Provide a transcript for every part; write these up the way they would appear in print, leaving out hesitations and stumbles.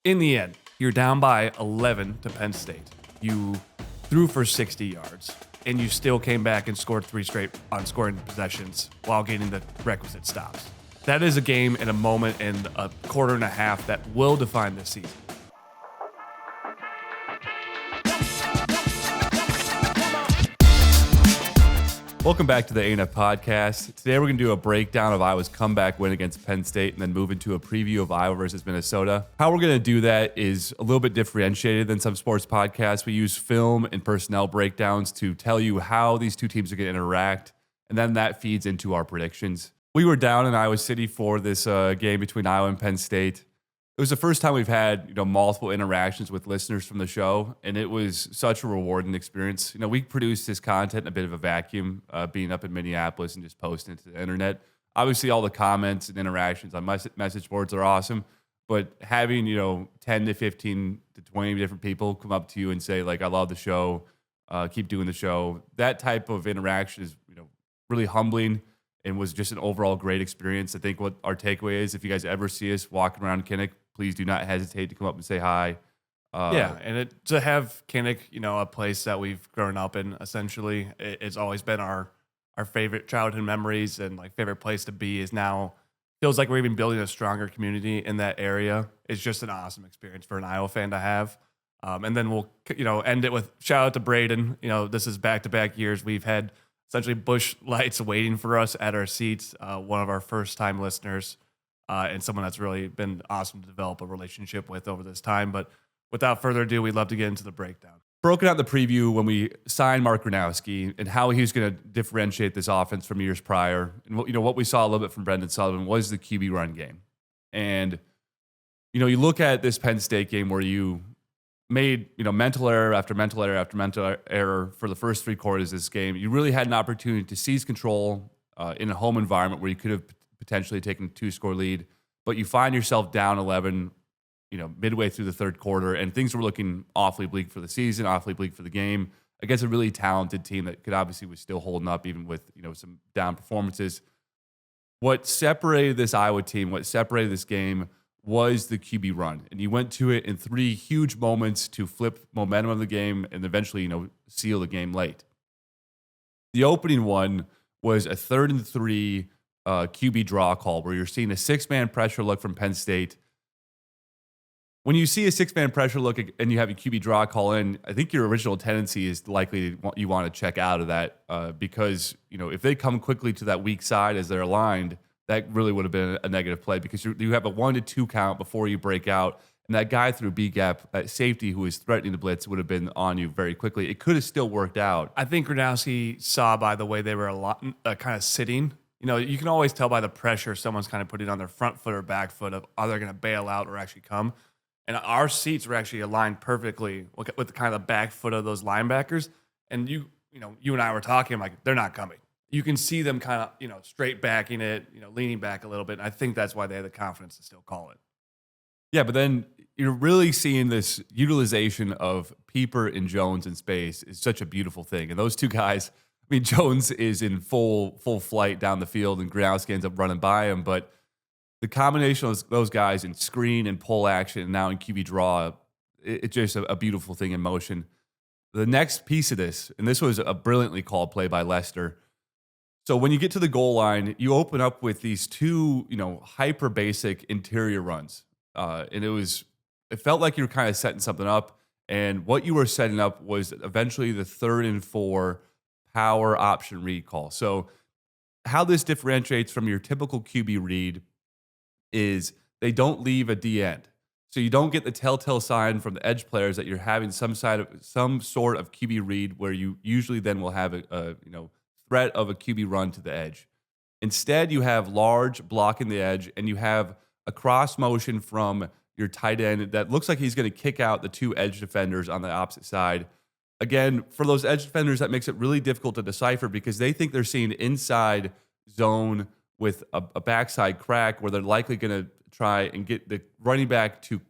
In the end, you're down by 11 to Penn State. You threw for 60 yards, and you still came back and scored 3 straight on-scoring possessions while getting the requisite stops. That is a game and a moment and a quarter and a half that will define this season. Welcome back to the ANF Podcast. Today we're going to do a breakdown of Iowa's comeback win against Penn State and then move into a preview of Iowa versus Minnesota. How we're going to do that is a little bit differentiated than some sports podcasts. We use film and personnel breakdowns to tell you how these two teams are going to interact, and then that feeds into our predictions. We were down in Iowa City for this game between Iowa and Penn State. It was the first time we've had, multiple interactions with listeners from the show, and it was such a rewarding experience. We produced this content in a bit of a vacuum, being up in Minneapolis and just posting it to the internet. Obviously, all the comments and interactions on message boards are awesome, but having, 10 to 15 to 20 different people come up to you and say, I love the show, keep doing the show, that type of interaction is, really humbling and was just an overall great experience. I think what our takeaway is, if you guys ever see us walking around Kinnick, please do not hesitate to come up and say hi. And to have Kinnick, a place that we've grown up in, essentially, it's always been our favorite childhood memories and favorite place to be. Is now feels like we're even building a stronger community in that area. It's just an awesome experience for an Iowa fan to have. And then we'll end it with shout out to Braden. This is back-to-back years we've had essentially Busch Lights waiting for us at our seats. One of our first-time listeners. And someone that's really been awesome to develop a relationship with over this time. But without further ado, we'd love to get into the breakdown. Broken out the preview when we signed Mark Gronowski and how he was going to differentiate this offense from years prior. And what we saw a little bit from Brendan Sullivan was the QB run game. And, you look at this Penn State game where you made, mental error after mental error after mental error for the first 3 quarters of this game. You really had an opportunity to seize control in a home environment where you could have potentially taking a 2-score lead, but you find yourself down 11, midway through the third quarter, and things were looking awfully bleak for the season, awfully bleak for the game against a really talented team that could obviously was still holding up even with, some down performances. What separated this Iowa team, what separated this game was the QB run, and you went to it in 3 huge moments to flip momentum of the game and eventually, seal the game late. The opening one was a 3rd and 3 QB draw call where you're seeing a 6-man pressure look from Penn State. When you see a 6-man pressure look and you have a QB draw call in, I think your original tendency is likely you want to check out of that because, if they come quickly to that weak side as they're aligned, that really would have been a negative play because you have a 1-2 count before you break out. And that guy through B-gap at safety who was threatening the blitz would have been on you very quickly. It could have still worked out. I think Gronowski saw by the way they were a lot kind of sitting. You can always tell by the pressure someone's kind of putting on their front foot or back foot of are they going to bail out or actually come. And our seats were actually aligned perfectly with the kind of the back foot of those linebackers. And you and I were talking, I'm like, they're not coming. You can see them kind of, straight backing it, leaning back a little bit. And I think that's why they had the confidence to still call it. Yeah, but then you're really seeing this utilization of Pieper and Jones in space is such a beautiful thing. And those two guys, Jones is in full flight down the field, and Gronowski ends up running by him. But the combination of those guys in screen and pull action, and now in QB draw, it's just a beautiful thing in motion. The next piece of this, and this was a brilliantly called play by Lester. So when you get to the goal line, you open up with these 2, hyper basic interior runs, and it felt like you were kind of setting something up. And what you were setting up was eventually the 3rd and 4. Power option read call. So how this differentiates from your typical QB read is they don't leave a D end. So you don't get the telltale sign from the edge players that you're having some sort of QB read where you usually then will have a threat of a QB run to the edge. Instead, you have large blocking the edge, and you have a cross motion from your tight end that looks like he's going to kick out the 2 edge defenders on the opposite side. Again, for those edge defenders, that makes it really difficult to decipher because they think they're seeing inside zone with a backside crack where they're likely going to try and get the running back to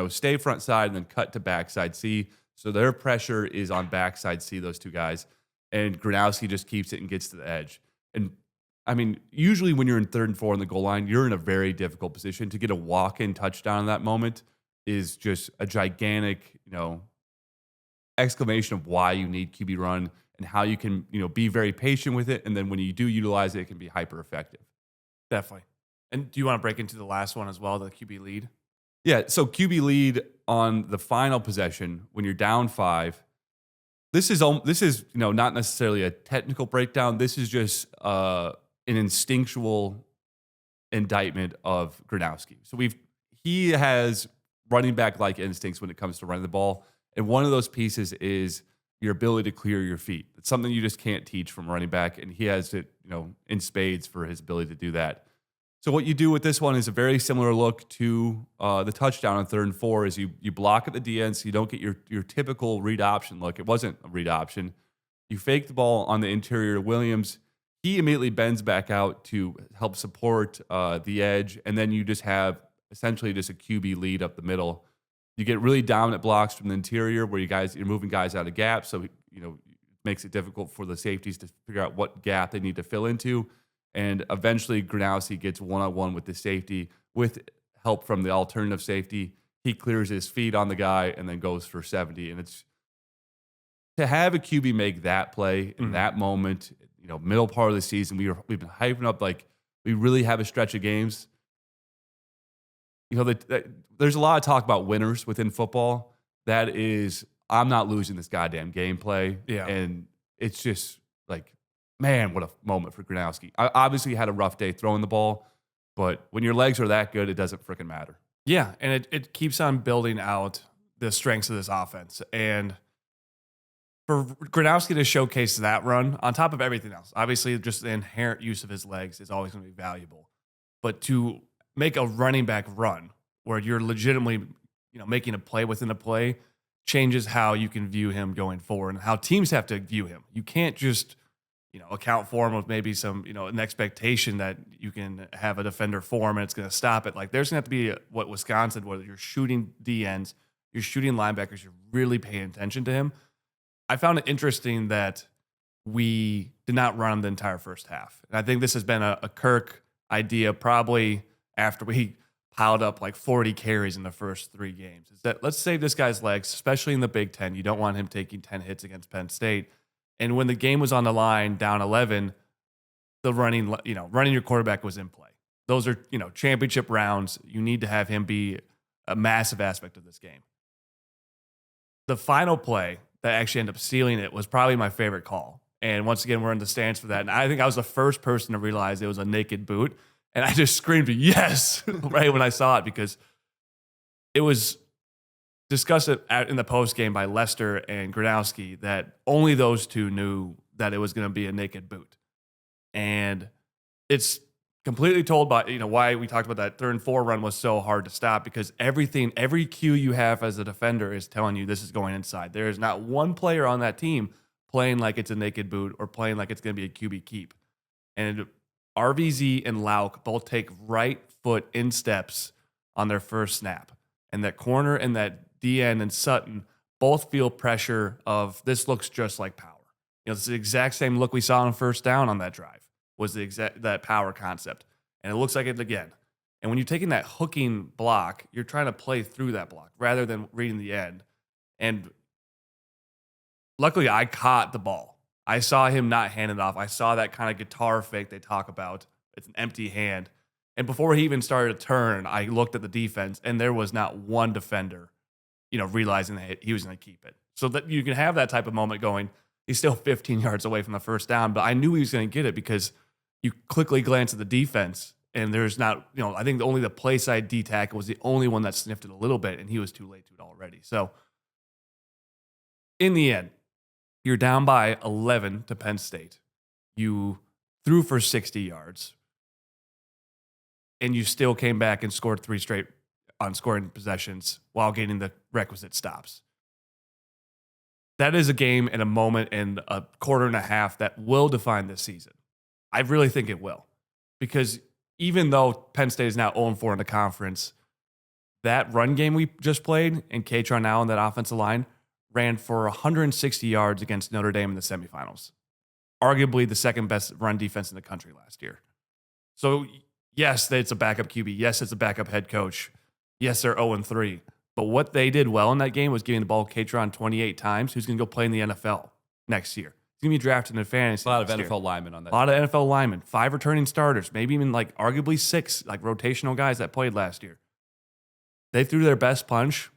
stay front side and then cut to backside C. So their pressure is on backside C, those 2 guys. And Gronowski just keeps it and gets to the edge. And usually when you're in 3rd and 4 on the goal line, you're in a very difficult position to get a walk-in touchdown in that moment. is just a gigantic, exclamation of why you need QB run and how you can, be very patient with it. And then when you do utilize it, it can be hyper effective. Definitely. And do you want to break into the last one as well, the QB lead? Yeah. So QB lead on the final possession when you're down 5. This is not necessarily a technical breakdown. This is just an instinctual indictment of Gronowski. So he has running back like instincts when it comes to running the ball. And one of those pieces is your ability to clear your feet. It's something you just can't teach from running back. And he has it, in spades for his ability to do that. So what you do with this one is a very similar look to the touchdown on 3rd and 4 is you block at the DN so you don't get your typical read option look. It wasn't a read option. You fake the ball on the interior to Williams. He immediately bends back out to help support the edge. And then you just have essentially just a QB lead up the middle. You get really dominant blocks from the interior where you're moving guys out of gaps. So, it makes it difficult for the safeties to figure out what gap they need to fill into. And eventually Gronowski gets one-on-one with the safety with help from the alternative safety. He clears his feet on the guy and then goes for 70. And it's to have a QB make that play in that moment, middle part of the season, we've been hyping up like we really have a stretch of games. There's a lot of talk about winners within football. That is, I'm not losing this goddamn gameplay. Yeah. And it's just like, man, what a moment for Gronowski. I obviously had a rough day throwing the ball, but when your legs are that good, it doesn't freaking matter. Yeah, and it keeps on building out the strengths of this offense. And for Gronowski to showcase that run on top of everything else, obviously just the inherent use of his legs is always going to be valuable. But to make a running back run where you're legitimately, making a play within a play changes how you can view him going forward and how teams have to view him. You can't just, account for him with maybe some, an expectation that you can have a defender form and it's going to stop it. Like there's going to have to be what Wisconsin, where you're shooting DNs, you're shooting linebackers, you're really paying attention to him. I found it interesting that we did not run him the entire first half. And I think this has been a Kirk idea probably after we piled up like 40 carries in the first 3 games. Is that let's save this guy's legs, especially in the Big Ten. You don't want him taking 10 hits against Penn State. And when the game was on the line, down 11, the running your quarterback was in play. Those are, championship rounds. You need to have him be a massive aspect of this game. The final play that actually ended up sealing it was probably my favorite call. And once again, we're in the stands for that. And I think I was the first person to realize it was a naked boot. And I just screamed, yes, right when I saw it, because it was discussed in the post game by Lester and Gronowski that only those two knew that it was going to be a naked boot. And it's completely told by, why we talked about that 3rd and 4 run was so hard to stop, because every cue you have as a defender is telling you this is going inside. There is not one player on that team playing like it's a naked boot or playing like it's going to be a QB keep. And RVZ and Lauk both take right foot in steps on their first snap. And that corner and that DN and Sutton both feel pressure of this looks just like power. It's the exact same look we saw on first down on that drive was that power concept. And it looks like it again. And when you're taking that hooking block, you're trying to play through that block rather than reading the end. And luckily I caught the ball. I saw him not hand it off. I saw that kind of guitar fake they talk about. It's an empty hand. And before he even started to turn, I looked at the defense, and there was not one defender, realizing that he was going to keep it. So that you can have that type of moment going, he's still 15 yards away from the first down, but I knew he was going to get it because you quickly glance at the defense, and there's not, I think only the play side D tackle was the only one that sniffed it a little bit, and he was too late to it already. So in the end, you're down by 11 to Penn State. You threw for 60 yards, and you still came back and scored 3 straight on scoring possessions while getting the requisite stops. That is a game and a moment and a quarter and a half that will define this season. I really think it will. Because even though Penn State is now 0-4 in the conference, that run game we just played and Katron now on that offensive line ran for 160 yards against Notre Dame in the semifinals. Arguably the second best run defense in the country last year. So yes, it's a backup QB. Yes, it's a backup head coach. Yes, they're 0-3. But what they did well in that game was giving the ball to Catron 28 times, who's going to go play in the NFL next year. He's going to be drafted in fantasy. A lot of next NFL year. linemen on that. A lot of NFL linemen, 5 returning starters, maybe even like arguably 6 like rotational guys that played last year. They threw their best punch.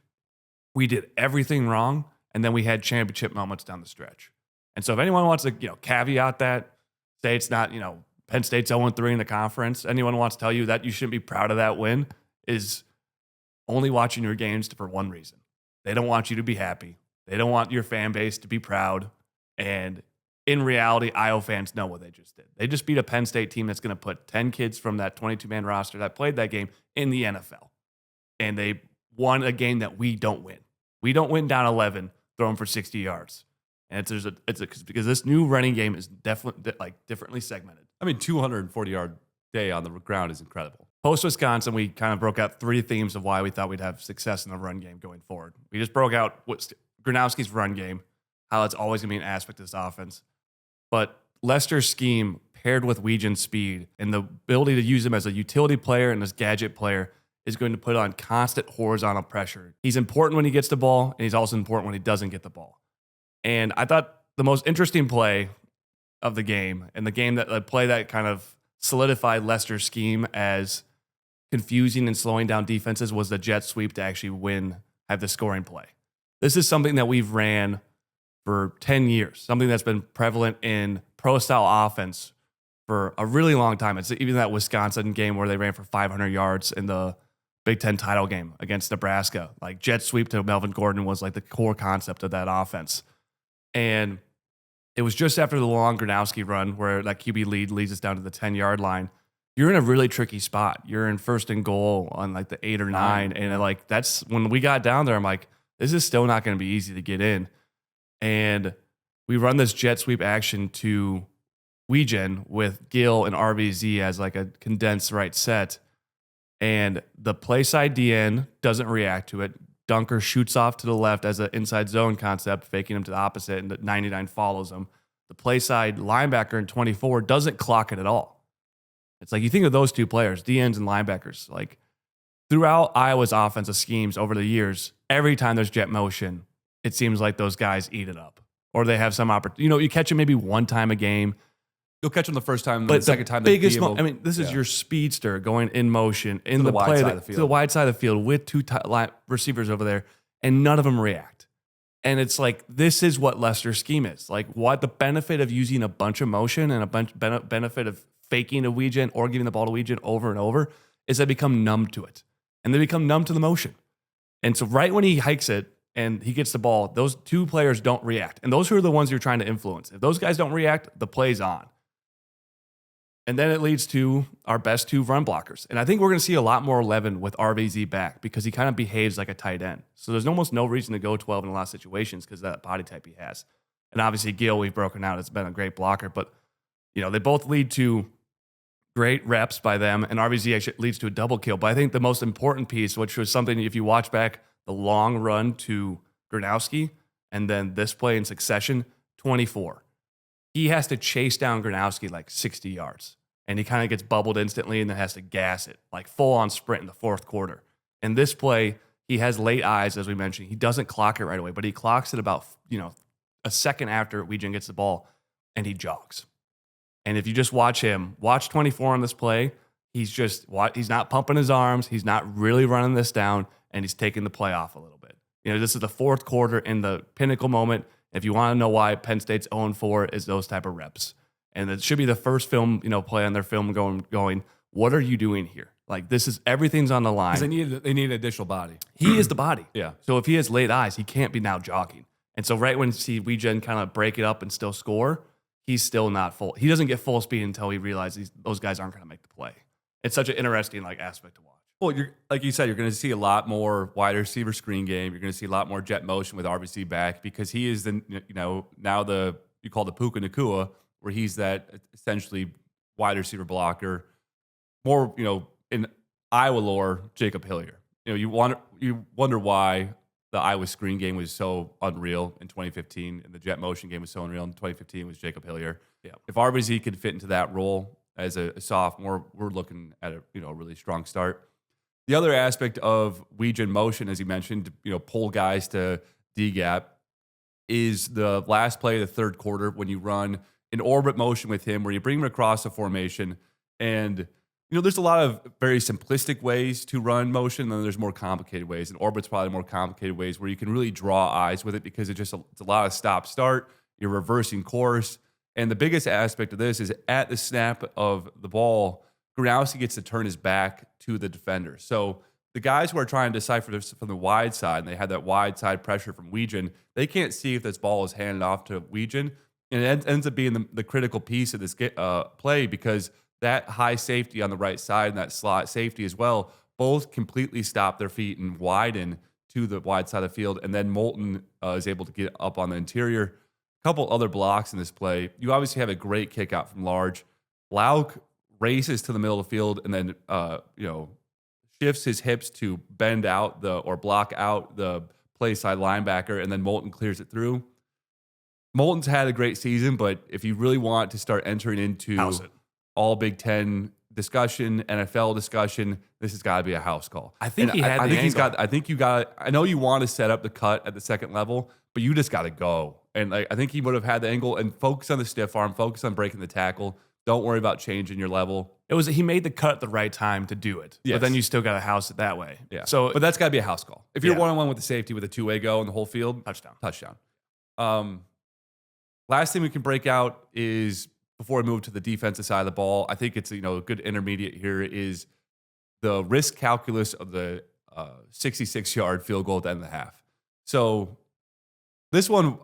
We did everything wrong, and then we had championship moments down the stretch. And so if anyone wants to, caveat that, say it's not, Penn State's 0-3 in the conference, anyone wants to tell you that you shouldn't be proud of that win is only watching your games for one reason. They don't want you to be happy. They don't want your fan base to be proud. And in reality, Iowa fans know what they just did. They just beat a Penn State team that's going to put 10 kids from that 22-man roster that played that game in the NFL. And they won a game that we don't win. We don't win down 11, throwing for 60 yards. And because this new running game is definitely differently segmented. 240-yard day on the ground is incredible. Post-Wisconsin, we kind of broke out 3 themes of why we thought we'd have success in the run game going forward. We just broke out Gronowski's run game, how it's always going to be an aspect of this offense. But Lester's scheme paired with Weejan's speed and the ability to use him as a utility player and as gadget player is going to put on constant horizontal pressure. He's important when he gets the ball, and he's also important when he doesn't get the ball. And I thought the most interesting play of the game, and the play that kind of solidified Lester's scheme as confusing and slowing down defenses, was the jet sweep to actually have the scoring play. This is something that we've ran for 10 years, something that's been prevalent in pro-style offense for a really long time. It's even that Wisconsin game where they ran for 500 yards in the Big Ten title game against Nebraska. Like jet sweep to Melvin Gordon was like the core concept of that offense. And it was just after the long Gronowski run where that QB lead leads us down to the 10-yard line. You're in a really tricky spot. You're in 1st and goal on like the 8 or 9. And that's when we got down there, I'm like, this is still not going to be easy to get in. And we run this jet sweep action to Weejan with Gill and RVZ as like a condensed right set. And the play side DN doesn't react to it. Dunker shoots off to the left as an inside zone concept, faking him to the opposite, and the 99 follows him. The play side linebacker in 24 doesn't clock it at all. It's like you think of those 2 players, DNs and linebackers, like throughout Iowa's offensive schemes over the years, every time there's jet motion, it seems like those guys eat it up. Or they have some opportunity. You catch them maybe one time a game. You'll catch them the first time, but the second time. Biggest this is your speedster going in motion in the play to the wide side of the field with 2 receivers over there, and none of them react. And it's like, this is what Lester's scheme is. Like, what the benefit of using a bunch of motion and a bunch benefit of faking a Weejan or giving the ball to Weejan over and over is they become numb to it. And they become numb to the motion. And so right when he hikes it and he gets the ball, those 2 players don't react. And those are the ones you're trying to influence. If those guys don't react, the play's on. And then it leads to our best 2 run blockers. And I think we're going to see a lot more 11 with RVZ back because he kind of behaves like a tight end. So there's almost no reason to go 12 in a lot of situations because of that body type he has. And obviously Gill, we've broken out, has been a great blocker. But, they both lead to great reps by them. And RVZ actually leads to a double kill. But I think the most important piece, which was something, if you watch back the long run to Gronowski and then this play in succession, 24. He has to chase down Gronowski like 60 yards. And he kind of gets bubbled instantly and then has to gas it, like full-on sprint in the 4th quarter. And this play, he has late eyes, as we mentioned. He doesn't clock it right away, but he clocks it about, a second after Weejan gets the ball, and he jogs. And if you just watch 24 on this play, he's not pumping his arms. He's not really running this down, and he's taking the play off a little bit. This is the 4th quarter in the pinnacle moment. If you want to know why Penn State's 0-4 is those type of reps. And it should be the first film, play on their film going, what are you doing here? Like, this is, everything's on the line. Because they need an additional body. He is the body. Yeah. So if he has late eyes, he can't be now jogging. And so right when Weejan kind of break it up and still score, he's still not full. He doesn't get full speed until he realizes those guys aren't going to make the play. It's such an interesting aspect to watch. Well, like you said, you're going to see a lot more wide receiver screen game. You're going to see a lot more jet motion with RBC back because he is now you call the Puka Nakua, where he's that essentially wide receiver blocker. More, in Iowa lore, Jacob Hillier. You wonder why the Iowa screen game was so unreal in 2015 and the jet motion game was so unreal in 2015 was Jacob Hillier. Yeah. If RBC could fit into that role as a sophomore, we're looking at a really strong start. The other aspect of Weege motion, as you mentioned, pull guys to D gap, is the last play of the third quarter when you run an orbit motion with him where you bring him across a formation. And, there's a lot of very simplistic ways to run motion, and then there's more complicated ways. And orbit's probably more complicated ways where you can really draw eyes with it because it's a lot of stop-start. You're reversing course. And the biggest aspect of this is at the snap of the ball, Gronowski gets to turn his back to the defender. So the guys who are trying to decipher this from the wide side, and they had that wide side pressure from Weege, they can't see if this ball is handed off to Weege. And it ends up being the critical piece of this play because that high safety on the right side and that slot safety as well, both completely stop their feet and widen to the wide side of the field. And then Moulton is able to get up on the interior. A couple other blocks in this play. You obviously have a great kick out from Large. Lauk races to the middle of the field and then, shifts his hips to bend out or block out the play side linebacker, and then Moulton clears it through. Moulton's had a great season, but if you really want to start entering into all Big Ten discussion, NFL discussion, this has got to be a house call. I think I know you want to set up the cut at the second level, but you just got to go. And I think he would have had the angle and focus on the stiff arm, focus on breaking the tackle. Don't worry about changing your level. He made the cut at the right time to do it. Yes. But then you still got to house it that way. Yeah. But that's got to be a house call. If you're one-on-one with the safety with a two-way go in the whole field, touchdown. Last thing we can break out is before we move to the defensive side of the ball. I think it's a good intermediate here is the risk calculus of the 66-yard field goal at the end of the half. So this one,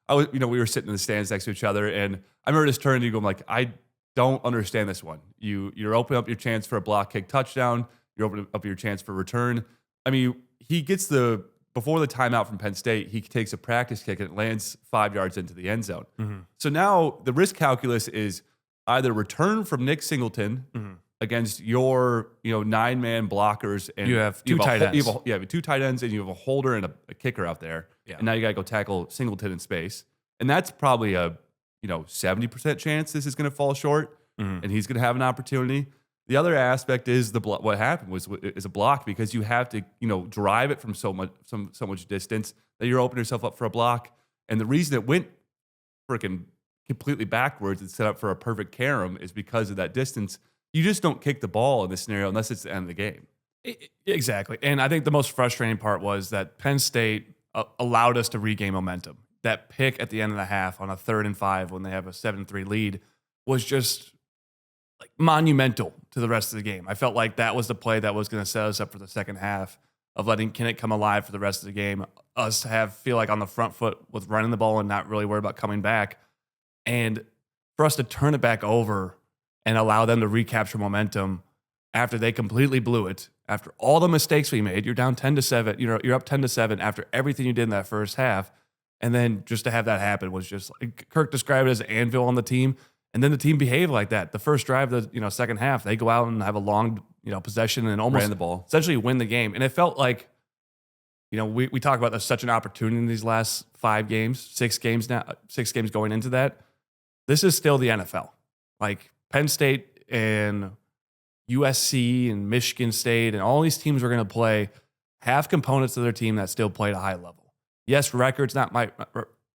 I was, we were sitting in the stands next to each other, and I remember just turning to you, going I don't understand this one. You're opening up your chance for a block kick touchdown. You're opening up your chance for return. I mean, he gets before the timeout from Penn State, he takes a practice kick and it lands 5 yards into the end zone. Mm-hmm. So now the risk calculus is either return from Nick Singleton against your 9-man blockers, and you have two tight ends. You have 2 tight ends, and you have a holder and a kicker out there. Yeah. And now you got to go tackle Singleton in space, and that's probably a 70% chance this is going to fall short, and he's going to have an opportunity. The other aspect is what happened is a block, because you have to drive it from so much distance that you're opening yourself up for a block. And the reason it went freaking completely backwards and set up for a perfect carom is because of that distance. You just don't kick the ball in this scenario unless it's the end of the game. Exactly. And I think the most frustrating part was that Penn State allowed us to regain momentum. That pick at the end of the half on a 3rd and 5 when they have a 7-3 lead was just monumental to the rest of the game. I felt like that was the play that was going to set us up for the second half of letting Kinnick come alive for the rest of the game. Us feel like on the front foot with running the ball and not really worry about coming back. And for us to turn it back over and allow them to recapture momentum after they completely blew it, after all the mistakes we made. You're down 10-7. You're up 10-7 after everything you did in that first half. And then just to have that happen was just, Kirk described it as an anvil on the team. And then the team behaved like that. The first drive, the second half, they go out and have a long, possession and almost ran the ball, essentially win the game. And it felt like, we talk about there's such an opportunity in these last 5 games, 6 games now, 6 games going into that. This is still the NFL. Like Penn State and USC and Michigan State and all these teams we're going to play have components of their team that still play at a high level. Yes, records might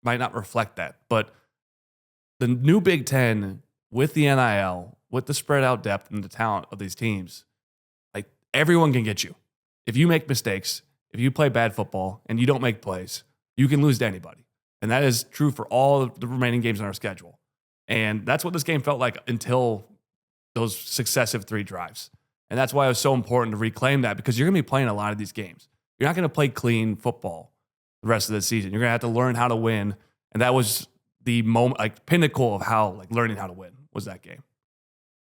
not reflect that, but the new Big Ten with the NIL, with the spread out depth and the talent of these teams, everyone can get you. If you make mistakes, if you play bad football and you don't make plays, you can lose to anybody. And that is true for all of the remaining games on our schedule. And that's what this game felt like until those successive 3 drives. And that's why it was so important to reclaim that, because you're going to be playing a lot of these games. You're not going to play clean football the rest of the season. You're going to have to learn how to win. And that was the moment, pinnacle of how, learning how to win was that game.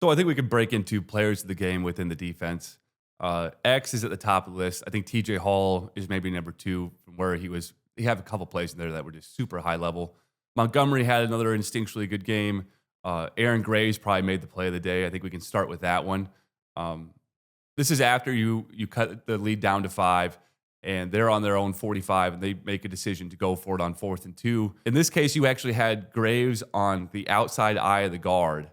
So I think we could break into players of the game within the defense. X is at the top of the list. I think TJ Hall is maybe number 2 from where he was. He had a couple plays in there that were just super high level. Montgomery had another instinctually good game. Aaron Graves probably made the play of the day. I think we can start with that one. This is after you cut the lead down to 5, and they're on their own 45, and they make a decision to go for it on 4th and 2. In this case, you actually had Graves on the outside eye of the guard.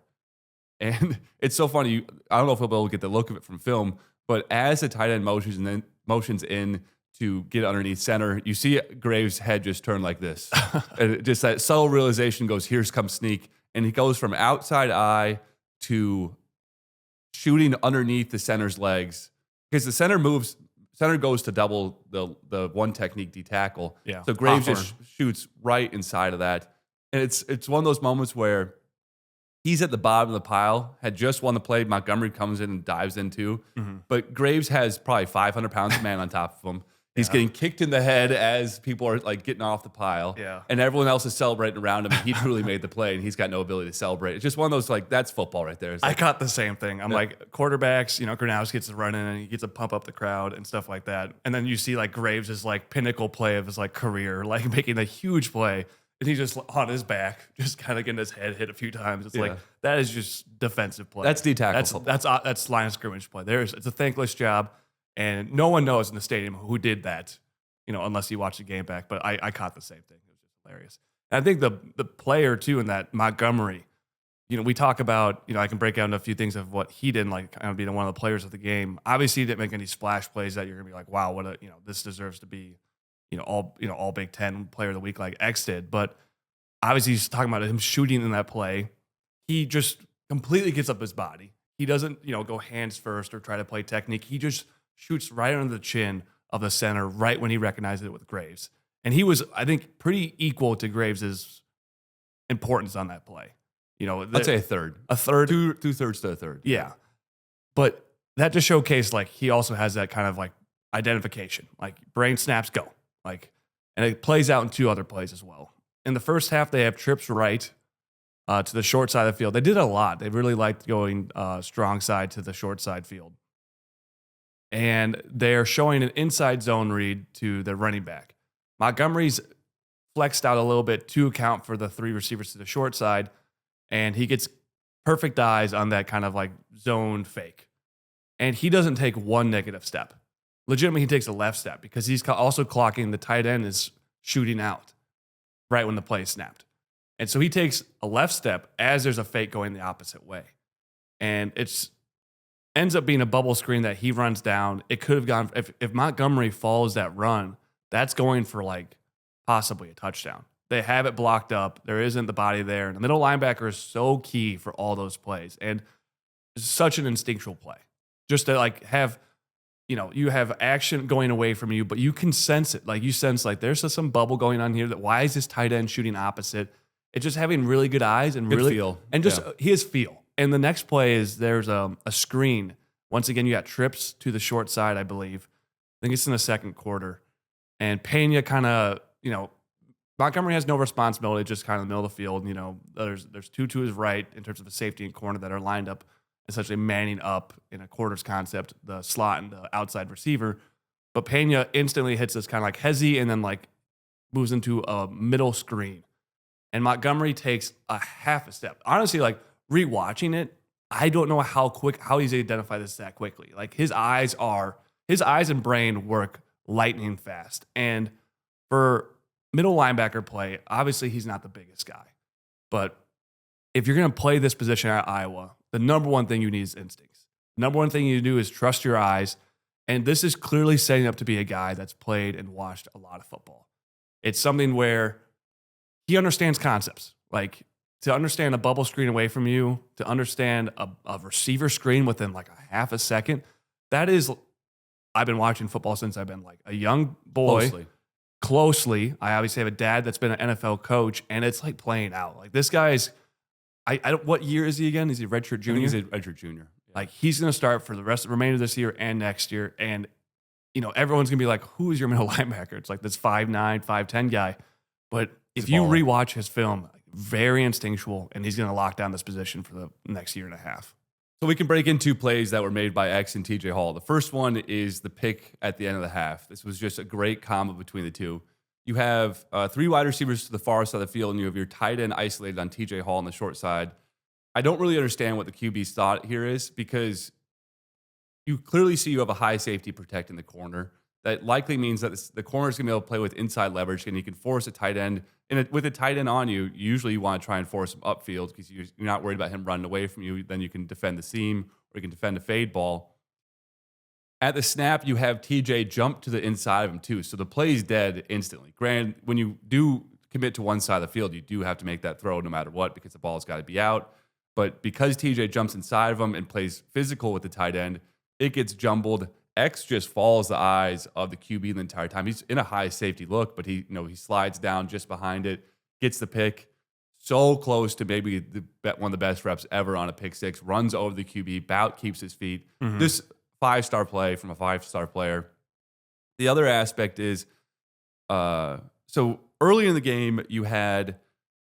And it's so funny. I don't know if we'll be able to get the look of it from film, But as the tight end motions in to get underneath center, you see Graves' head just turn like this. And just that subtle realization goes, here's come sneak. And he goes from outside eye to shooting underneath the center's legs. Because the center goes to double the one technique D tackle. Yeah. So Graves just shoots right inside of that. And it's one of those moments where he's at the bottom of the pile, had just won the play. Montgomery comes in and dives in too. Mm-hmm. But Graves has probably 500 pounds of man on top of him. He's getting kicked in the head as people are like getting off the pile. Yeah. And everyone else is celebrating around him. And he truly made the play and he's got no ability to celebrate. It's just one of those, like, that's football right there. I caught the same thing. I'm like, quarterbacks, Gronowski gets to run in and he gets to pump up the crowd and stuff like that. And then you see like Graves' like pinnacle play of his like career, like making a huge play. And he's just on his back, just kind of getting his head hit a few times. It's like, that is just defensive play. That's D-tackle. That's line of scrimmage play. It's a thankless job. And no one knows in the stadium who did that, unless you watch the game back. But I caught the same thing. It was just hilarious. And I think the player, too, in that Montgomery, we talk about, I can break down a few things of what he didn't like, kind of being one of the players of the game. Obviously, he didn't make any splash plays that you're going to be like, wow, this deserves to be, all Big Ten player of the week like X did. But obviously, he's talking about him shooting in that play. He just completely gives up his body. He doesn't, go hands first or try to play technique. He just shoots right under the chin of the center right when he recognized it with Graves. And he was, I think, pretty equal to Graves' importance on that play. I'd say a third. A third? Two-thirds to a third. Yeah. But that just showcased, like, he also has that kind of, like, identification. Like, brain snaps, go. Like, and it plays out in two other plays as well. In the first half, they have trips right to the short side of the field. They did a lot. They really liked going strong side to the short side field. And they're showing an inside zone read to the running back. Montgomery's flexed out a little bit to account for the three receivers to the short side, and he gets perfect eyes on that kind of like zone fake. And he doesn't take one negative step. Legitimately, he takes a left step because he's also clocking the tight end is shooting out right when the play is snapped. And so he takes a left step as there's a fake going the opposite way. And it's ends up being a bubble screen that he runs down. It could have gone, if Montgomery follows that run, that's going for like possibly a touchdown. They have it blocked up. There isn't the body there. And the middle linebacker is so key for all those plays. And it's such an instinctual play. Just to like have, you have action going away from you, but you can sense it. Like you sense like there's some bubble going on here. That why is this tight end shooting opposite? It's just having really good eyes and good really feel. And just his feel. And the next play is there's a screen. Once again, you got trips to the short side, I believe. I think it's in the second quarter. And Pena kind of, Montgomery has no responsibility, just kind of in the middle of the field. There's two to his right in terms of the safety and corner that are lined up, essentially manning up in a quarters concept, the slot and the outside receiver. But Pena instantly hits this kind of like hezzy and then like moves into a middle screen. And Montgomery takes a half a step. Honestly, like rewatching it, I don't know how he's identified this that quickly. Like his eyes and brain work lightning fast. And for middle linebacker play, obviously he's not the biggest guy. But if you're going to play this position at Iowa, the number one thing you need is instincts. Number one thing you do is trust your eyes. And this is clearly setting up to be a guy that's played and watched a lot of football. It's something where he understands concepts. Like to understand a bubble screen away from you, to understand a receiver screen within like a half a second, that is, I've been watching football since I've been like a young boy. Closely. I obviously have a dad that's been an NFL coach, and it's like playing out. Like this guy is, I don't, what year is he again? Is he redshirt junior? He's a redshirt junior. Yeah. Like he's going to start for the remainder of this year and next year. And, everyone's going to be like, who is your middle linebacker? It's like this 5'9", 5'10" guy. But if you rewatch his film, very instinctual, and he's going to lock down this position for the next year and a half. So we can break into plays that were made by X and TJ Hall. The first one is the pick at the end of the half. This was just a great combo between the two. You have three wide receivers to the far side of the field, and you have your tight end isolated on TJ Hall on the short side. I don't really understand what the QB's thought here is because you clearly see you have a high safety protecting the corner. That likely means that the corner is going to be able to play with inside leverage, and you can force a tight end. And with a tight end on you, usually you want to try and force him upfield because you're not worried about him running away from you. Then you can defend the seam or you can defend a fade ball. At the snap, you have TJ jump to the inside of him too. So the play's dead instantly. Granted, when you do commit to one side of the field, you do have to make that throw no matter what because the ball's got to be out. But because TJ jumps inside of him and plays physical with the tight end, it gets jumbled. X just follows the eyes of the QB the entire time. He's in a high safety look, but he slides down just behind it, gets the pick. So close to maybe one of the best reps ever on a pick six, runs over the QB, Bout keeps his feet. This 5-star play from a 5-star player. The other aspect is, so early in the game, you had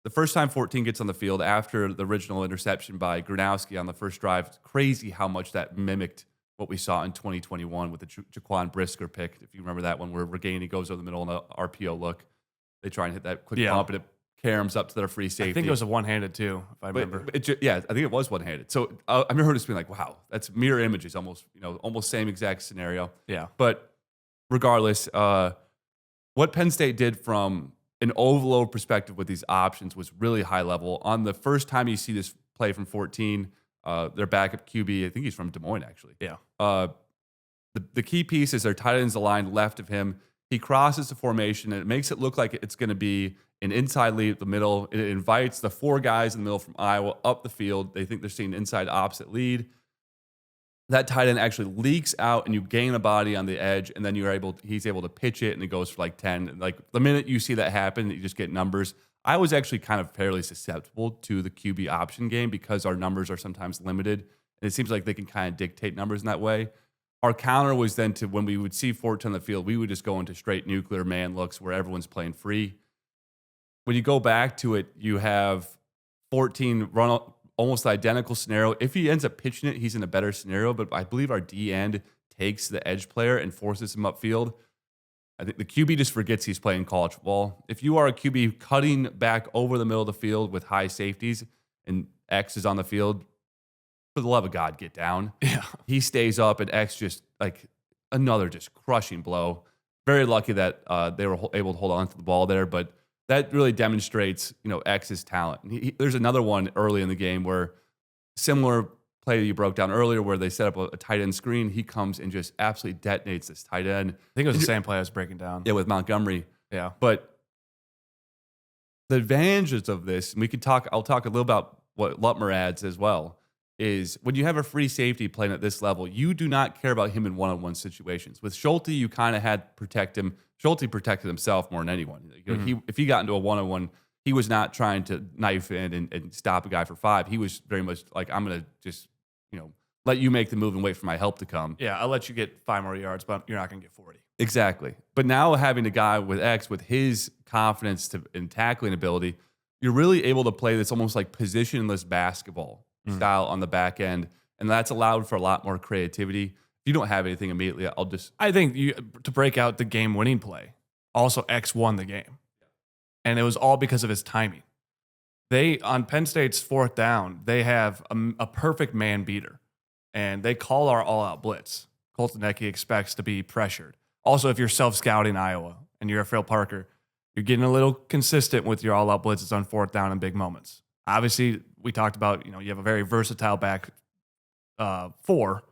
the first time 14 gets on the field after the original interception by Gronowski on the first drive. It's crazy how much that mimicked what we saw in 2021 with the Jaquan Brisker pick. If you remember that one where Reganey goes over the middle in the RPO look. They try and hit that quick bump and it caroms up to their free safety. I think it was a one-handed too, if I remember. I think it was one-handed. So I remember just being like, wow, that's mirror images, almost same exact scenario. Yeah. But regardless, what Penn State did from an overload perspective with these options was really high level. On the first time you see this play from 14, their backup QB, I think he's from Des Moines actually. Yeah. The key piece is their tight end's aligned left of him. He crosses the formation and it makes it look like it's going to be an inside lead at the middle. It invites the 4 guys in the middle from Iowa up the field. They think they're seeing an inside opposite lead. That tight end actually leaks out and you gain a body on the edge and then he's able to pitch it and it goes for like 10. Like the minute you see that happen, you just get numbers. I was actually kind of fairly susceptible to the QB option game because our numbers are sometimes limited. And it seems like they can kind of dictate numbers in that way. Our counter was then to when we would see 14 on the field, we would just go into straight nuclear man looks where everyone's playing free. When you go back to it, you have 14 run almost identical scenario. If he ends up pitching it, he's in a better scenario. But I believe our D end takes the edge player and forces him upfield. I think the QB just forgets he's playing college football. If you are a QB cutting back over the middle of the field with high safeties and X is on the field, for the love of God, get down. Yeah. He stays up and X just like another just crushing blow. Very lucky that they were able to hold on to the ball there, but that really demonstrates, X's talent. There's another one early in the game where similar play that you broke down earlier where they set up a tight end screen. He comes and just absolutely detonates this tight end. I think it was the same play I was breaking down. Yeah, with Montgomery. Yeah. But the advantages of this, and I'll talk a little about what Lutmer adds as well, is when you have a free safety playing at this level, you do not care about him in one-on-one situations. With Schulte, you kind of had to protect him. Schulte protected himself more than anyone. If he got into a one-on-one, he was not trying to knife in and stop a guy for 5. He was very much like, I'm going to just, let you make the move and wait for my help to come. Yeah, I'll let you get 5 more yards, but you're not going to get 40. Exactly. But now having a guy with X, with his confidence and tackling ability, you're really able to play this almost like positionless basketball style on the back end. And that's allowed for a lot more creativity. If you don't have anything immediately, I think to break out the game-winning play, also X won the game. And it was all because of his timing. On Penn State's 4th down, they have a perfect man beater. And they call our all-out blitz. Colton Necky expects to be pressured. Also, if you're self-scouting Iowa and you're a Phil Parker, you're getting a little consistent with your all-out blitzes on 4th down in big moments. Obviously, we talked about, you have a very versatile back 4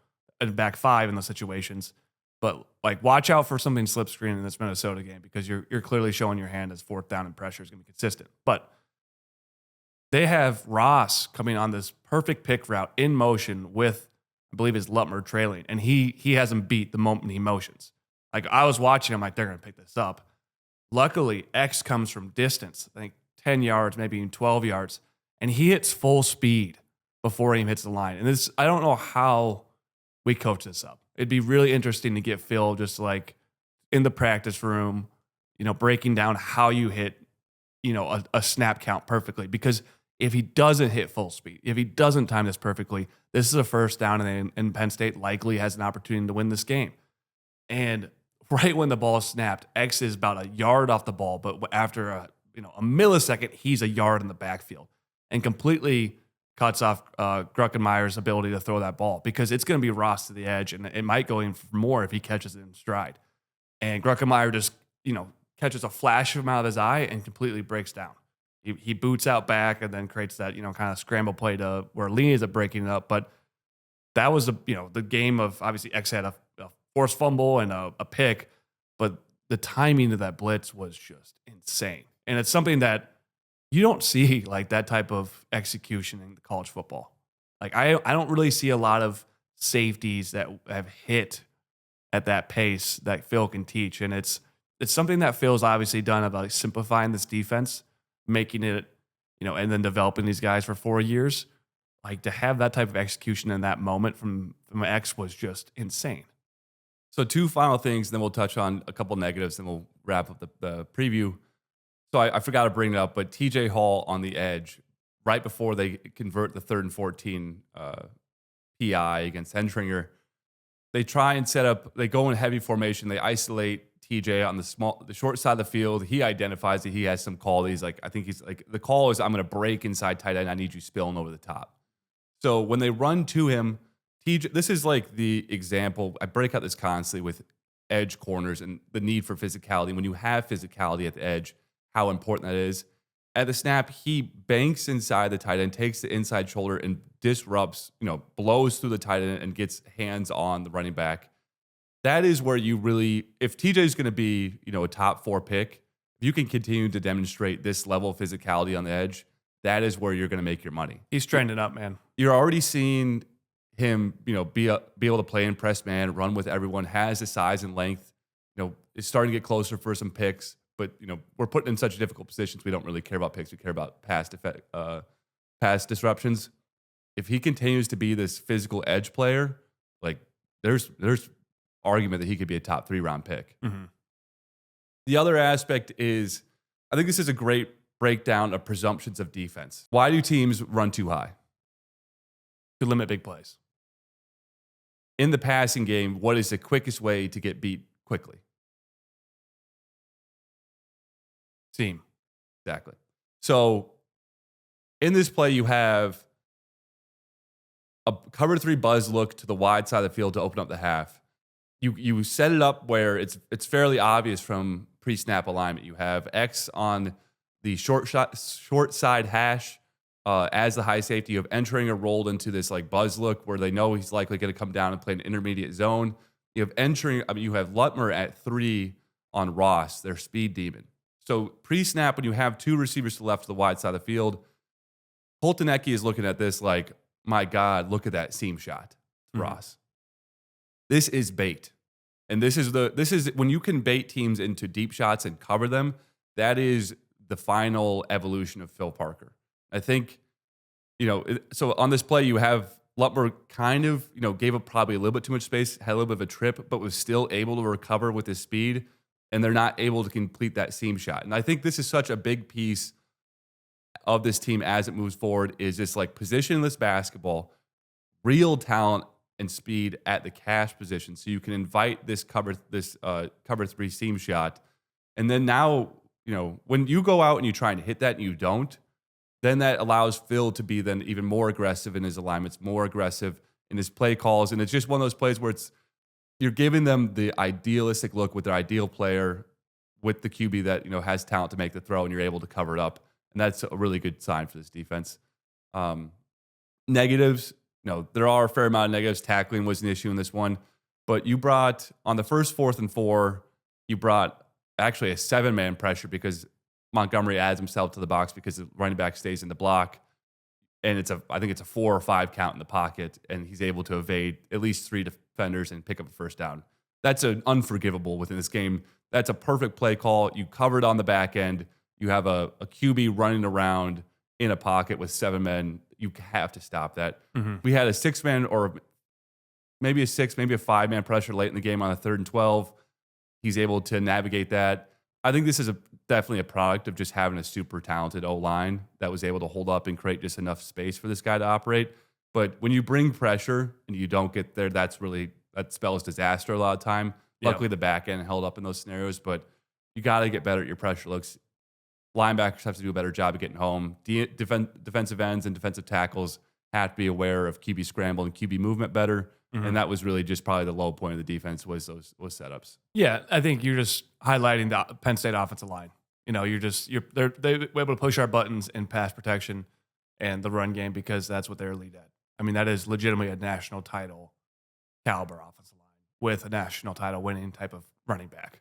and back 5 in those situations. But watch out for something slip screen in this Minnesota game because you're clearly showing your hand as 4th down and pressure is going to be consistent. But they have Ross coming on this perfect pick route in motion with, I believe, his Lutmer trailing, and he has him beat the moment he motions. I was watching him, they're going to pick this up. Luckily, X comes from distance, I think 10 yards, maybe even 12 yards, and he hits full speed before he even hits the line. And I don't know how we coach this up. It'd be really interesting to get Phil just in the practice room, breaking down how you hit, a snap count perfectly. Because if he doesn't hit full speed, if he doesn't time this perfectly, this is a 1st down, and Penn State likely has an opportunity to win this game. And right when the ball is snapped, X is about a yard off the ball, but after a millisecond, he's a yard in the backfield and completely cuts off Gruckenmeyer's ability to throw that ball because it's going to be Ross to the edge, and it might go in for more if he catches it in stride. And Gruckenmeyer just, catches a flash of him out of his eye and completely breaks down. He boots out back and then creates that, kind of scramble play to where Lee is breaking it up. But that was the game of, obviously, X had a forced fumble and a pick, but the timing of that blitz was just insane. And it's something that you don't see like that type of execution in college football. Like I don't really see a lot of safeties that have hit at that pace that Phil can teach. And it's something that Phil's obviously done about simplifying this defense, making it, and then developing these guys for 4 years. Like to have that type of execution in that moment from X was just insane. So 2 final things, then we'll touch on a couple negatives, and we'll wrap up the preview. So I forgot to bring it up, but TJ Hall on the edge, right before they convert the 3rd and 14 PI against Hentringer, they try and they go in heavy formation. They isolate TJ on the short side of the field. He identifies that he has some call. He's like, the call is, I'm going to break inside tight end. I need you spilling over the top. So when they run to him, TJ, this is like the example. I break out this constantly with edge corners and the need for physicality. When you have physicality at the edge, how important that is. At the snap, he banks inside the tight end, takes the inside shoulder and disrupts, blows through the tight end and gets hands on the running back. That is where you really, if TJ is going to be, a top 4 pick, if you can continue to demonstrate this level of physicality on the edge, that is where you're going to make your money. He's trending up, man. You're already seeing him, be able to play in press man, run with everyone, has the size and length, is starting to get closer for some picks. But, we're put in such difficult positions. We don't really care about picks. We care about pass disruptions. If he continues to be this physical edge player, like there's argument that he could be a top 3 round pick. Mm-hmm. The other aspect is, I think this is a great breakdown of presumptions of defense. Why do teams run too high? To limit big plays. In the passing game, what is the quickest way to get beat quickly? Seam. Exactly. So in this play, you have a cover 3 buzz look to the wide side of the field to open up the half. You set it up where it's fairly obvious from pre-snap alignment. You have X on the short side hash as the high safety. You have entering or rolled into this like buzz look where they know he's likely going to come down and play an intermediate zone. You have you have Lutmer at 3 on Ross, their speed demon. So pre-snap, when you have 2 receivers to the left of the wide side of the field, Poltanecki is looking at this like, my God, look at that seam shot, Ross. This is bait. And this is when you can bait teams into deep shots and cover them, that is the final evolution of Phil Parker. I think, so on this play, you have Lutmer kind of, gave up probably a little bit too much space, had a little bit of a trip, but was still able to recover with his speed, and they're not able to complete that seam shot. And I think this is such a big piece of this team as it moves forward, is just like positionless basketball, real talent and speed at the cash position, so you can invite this cover 3 seam shot. And then now, when you go out and you try and hit that and you don't, then that allows Phil to be then even more aggressive in his alignments, more aggressive in his play calls. And it's just one of those plays where you're giving them the idealistic look with their ideal player, with the QB that, has talent to make the throw, and you're able to cover it up. And that's a really good sign for this defense. Negatives, there are a fair amount of negatives. Tackling was an issue in this one. But you brought, on the first 4th and 4, you brought actually a 7-man pressure because Montgomery adds himself to the box because the running back stays in the block. And I think it's a 4 or 5 count in the pocket, and he's able to evade at least 3 defenders and pick up a first down. That's an unforgivable within this game. That's a perfect play call. You covered on the back end. You have a QB running around in a pocket with 7 men. You have to stop that. Mm-hmm. We had a 6-man or maybe a 5-man pressure late in the game on a 3rd and 12. He's able to navigate that. I think this is definitely a product of just having a super talented O-line that was able to hold up and create just enough space for this guy to operate. But when you bring pressure and you don't get there, that spells disaster a lot of time. Yep. Luckily, the back end held up in those scenarios, but you got to get better at your pressure looks. Linebackers have to do a better job of getting home. Defensive ends and defensive tackles have to be aware of QB scramble and QB movement better. Mm-hmm. And that was really just probably the low point of the defense was those setups. Yeah, I think you're just highlighting the Penn State offensive line. They were able to push our buttons in pass protection and the run game because that's what they're elite at. I mean, that is legitimately a national title caliber offensive line with a national title winning type of running back.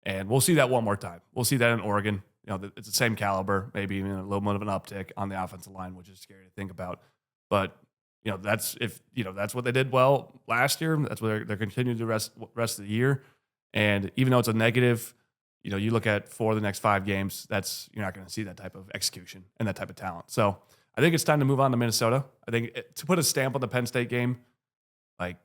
And we'll see that one more time. We'll see that in Oregon. It's the same caliber, maybe even a little bit of an uptick on the offensive line, which is scary to think about. But that's what they did well last year. That's what they're continuing the rest of the year. And even though it's a negative, you look at for the next 5 games, you're not going to see that type of execution and that type of talent. So I think it's time to move on to Minnesota. I think to put a stamp on the Penn State game, like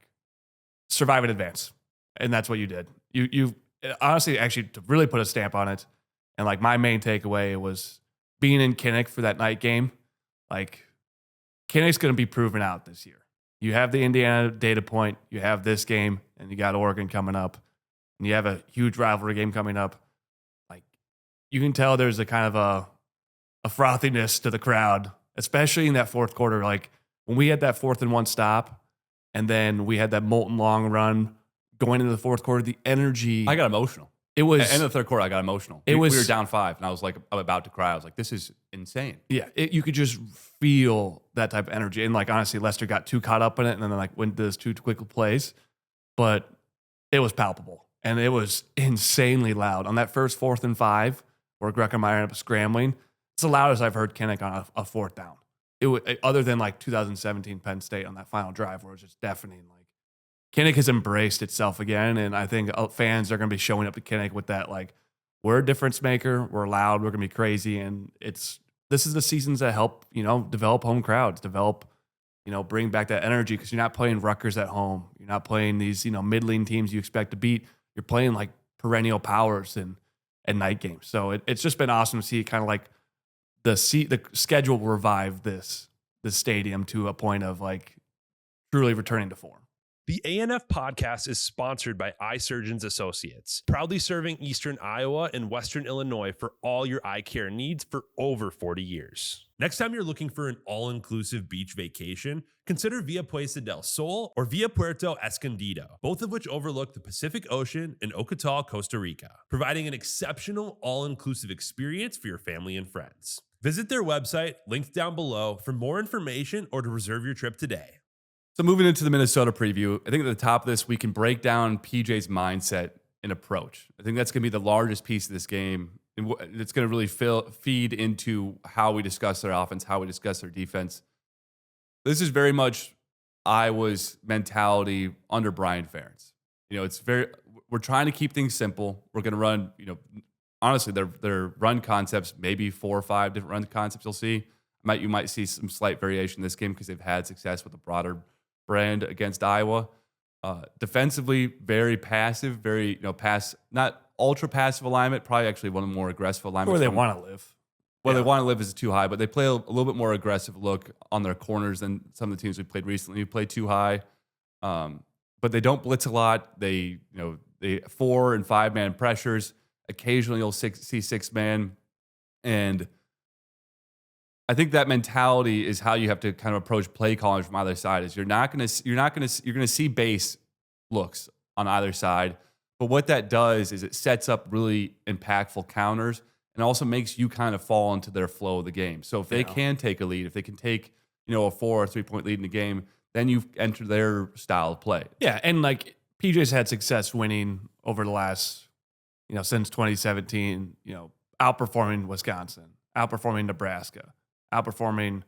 survive in advance, and that's what you did. You honestly, actually, to really put a stamp on it, and like my main takeaway was being in Kinnick for that night game. Like Kinnick's going to be proven out this year. You have the Indiana data point, you have this game, and you got Oregon coming up, and you have a huge rivalry game coming up. Like you can tell there's a kind of a frothiness to the crowd, especially in that fourth quarter. Like when we had that 4th and 1 stop, and then we had that molten long run going into the fourth quarter, the energy. I got emotional. It was in the third quarter. I got emotional. We were down 5, and I was like, I'm about to cry. I was like, this is insane. Yeah, you could just feel that type of energy. And like honestly, Lester got too caught up in it, and then like went to those 2 quick plays, but it was palpable and it was insanely loud on that first 4th and 5 where Greco-Meyer ended up scrambling. It's the loudest I've heard Kinnick on a 4th down. Other than like 2017 Penn State on that final drive where it was just deafening. Like Kinnick has embraced itself again, and I think fans are going to be showing up to Kinnick with that, like, we're a difference maker, we're loud, we're going to be crazy, and this is the seasons that help, develop home crowds, bring back that energy, because you're not playing Rutgers at home, you're not playing these, middling teams you expect to beat, you're playing like perennial powers and night games. So it's just been awesome to see kind of like the schedule revive this stadium to a point of like truly returning to form. The ANF Podcast is sponsored by Eye Surgeons Associates, proudly serving Eastern Iowa and Western Illinois for all your eye care needs for over 40 years. Next time you're looking for an all-inclusive beach vacation, consider Via Puesta del Sol or Via Puerto Escondido, both of which overlook the Pacific Ocean in Ocotal, Costa Rica, providing an exceptional all-inclusive experience for your family and friends. Visit their website, linked down below, for more information or to reserve your trip today. So moving into the Minnesota preview, I think at the top of this, we can break down PJ's mindset and approach. I think that's going to be the largest piece of this game. And it's going to really feed into how we discuss their offense, how we discuss their defense. This is very much Iowa's mentality under Brian Ferentz. We're trying to keep things simple. We're going to run, honestly, their run concepts, maybe 4 or 5 different run concepts you'll see. You might see some slight variation in this game because they've had success with a broader brand against Iowa. Defensively, very passive, very not ultra passive alignment, probably actually one of the more aggressive alignments. Where they want to live. They want to live is too high, but they play a little bit more aggressive look on their corners than some of the teams we played recently. We play too high, but they don't blitz a lot. They 4 and 5 man pressures. Occasionally you'll see 6 man, and I think that mentality is how you have to kind of approach play calling from either side. Is you're going to see base looks on either side, but what that does is it sets up really impactful counters and also makes you kind of fall into their flow of the game. So if they can take a lead, if they can take a 4 or 3 point lead in the game, then you enter their style of play. Yeah, and like PJ's had success winning over the last since 2017. Outperforming Wisconsin, outperforming Nebraska, outperforming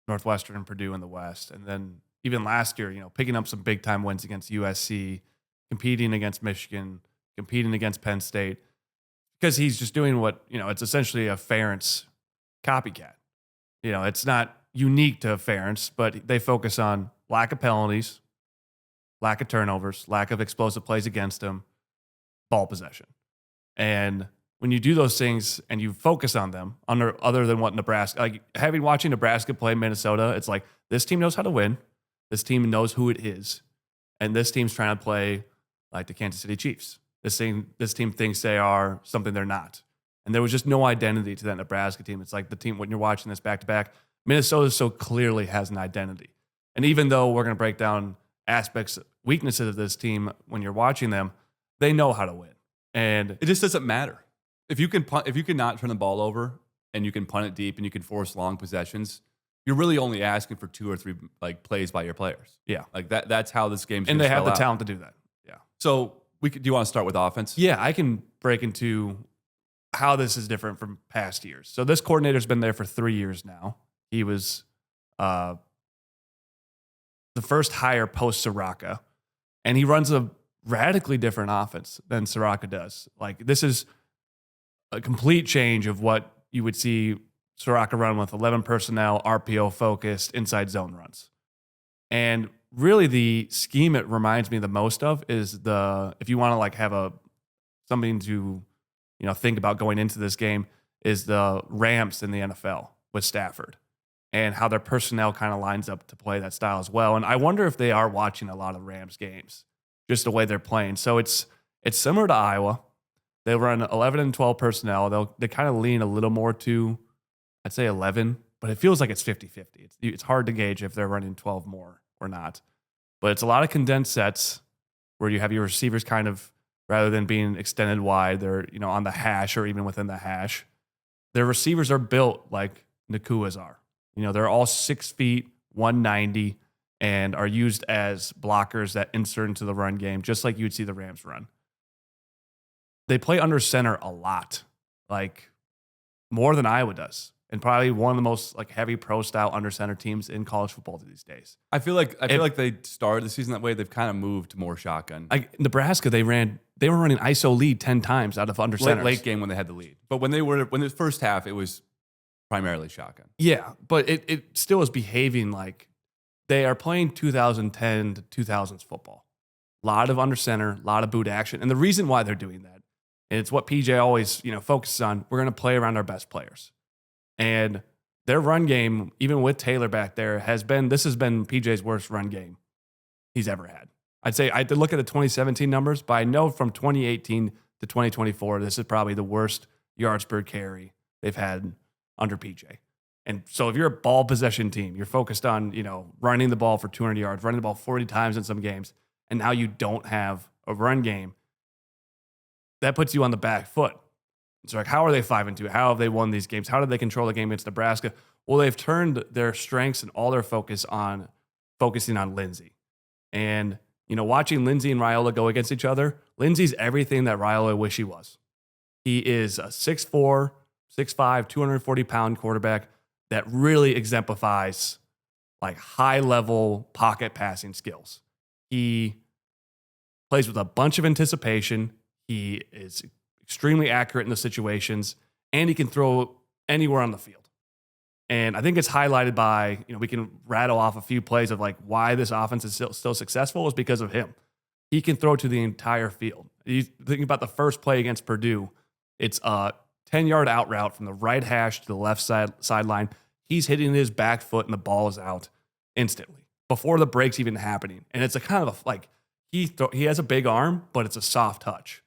Northwestern and Purdue in the West. And then even last year, picking up some big time wins against USC, competing against Michigan, competing against Penn State, because he's just doing what, it's essentially a Ferentz copycat. It's not unique to Ferentz, but they focus on lack of penalties, lack of turnovers, lack of explosive plays against him, ball possession. And when you do those things and you focus on them other than what Nebraska, like watching Nebraska play Minnesota, it's like this team knows how to win. This team knows who it is. And this team's trying to play like the Kansas City Chiefs. This team thinks they are something they're not. And there was just no identity to that Nebraska team. It's like the team, when you're watching this back to back, Minnesota so clearly has an identity. And even though we're going to break down aspects, weaknesses of this team, when you're watching them, they know how to win. And it just doesn't matter. If you can not turn the ball over and you can punt it deep and you can force long possessions, you're really only asking for 2 or 3 like plays by your players. Yeah, like that's how this game's. And they have the talent to do that. Yeah, So do you want to start with offense? Yeah, I can break into how this is different from past years. So this coordinator's been there for 3 years now. He was the first hire post Soraka, and he runs a radically different offense than Soraka does. Like, this is a complete change of what you would see Soraka run with 11 personnel, RPO focused, inside zone runs. And really the scheme it reminds me the most of is if you want to like have something to, think about going into this game, is the Rams in the NFL with Stafford and how their personnel kind of lines up to play that style as well. And I wonder if they are watching a lot of Rams games, just the way they're playing. So it's similar to Iowa. They run 11 and 12 personnel. They kind of lean a little more to, I'd say 11, but it feels like it's 50-50. It's hard to gauge if they're running 12 more or not. But it's a lot of condensed sets where you have your receivers kind of, rather than being extended wide, they're on the hash or even within the hash. Their receivers are built like Nakua's are. They're all 6 feet, 190, and are used as blockers that insert into the run game, just like you would see the Rams run. They play under center a lot, like more than Iowa does, and probably one of the most like heavy pro style under center teams in college football these days. I feel like they started the season that way. They've kind of moved to more shotgun. Nebraska, they were running ISO lead 10 times out of under center. Late game when they had the lead, but when the first half, it was primarily shotgun. Yeah, but it still is behaving like they are playing 2010 to 2000s football. A lot of under center, a lot of boot action, and the reason why they're doing that, and it's what PJ always focuses on. We're going to play around our best players. And their run game, even with Taylor back there, has been PJ's worst run game he's ever had. I'd say I did look at the 2017 numbers, but I know from 2018 to 2024, this is probably the worst yards per carry they've had under PJ. And so if you're a ball possession team, you're focused on, running the ball for 200 yards, running the ball 40 times in some games, and now you don't have a run game, that puts you on the back foot. It's like, how are they 5-2? How have they won these games? How did they control the game against Nebraska? Well, they've turned their strengths and all their focusing on Lindsey. And, watching Lindsey and Raiola go against each other, Lindsey's everything that Raiola wish he was. He is a 6'4", 6'5", 240-pound quarterback that really exemplifies like high-level pocket passing skills. He plays with a bunch of anticipation. He is extremely accurate in the situations, and he can throw anywhere on the field. And I think it's highlighted by, we can rattle off a few plays of like why this offense is still successful is because of him. He can throw to the entire field. You think about the first play against Purdue. It's a 10-yard out route from the right hash to the left sideline. He's hitting his back foot and the ball is out instantly before the break's even happening. And it's a kind of he has a big arm, but it's a soft touch.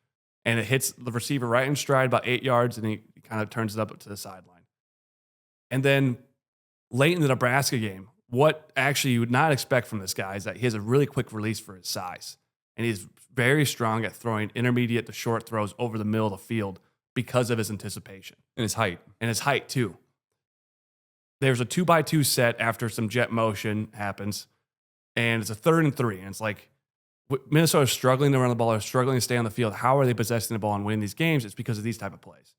And it hits the receiver right in stride about 8 yards, and he kind of turns it up to the sideline. And then late in the Nebraska game, what actually you would not expect from this guy is that he has a really quick release for his size. And he's very strong at throwing intermediate to short throws over the middle of the field because of his anticipation. And his height. And his height, too. There's a 2x2 set after some jet motion happens, and it's a 3rd and 3. And it's like, Minnesota's struggling to run the ball, they're struggling to stay on the field. How are they possessing the ball and winning these games? It's because of these type of plays.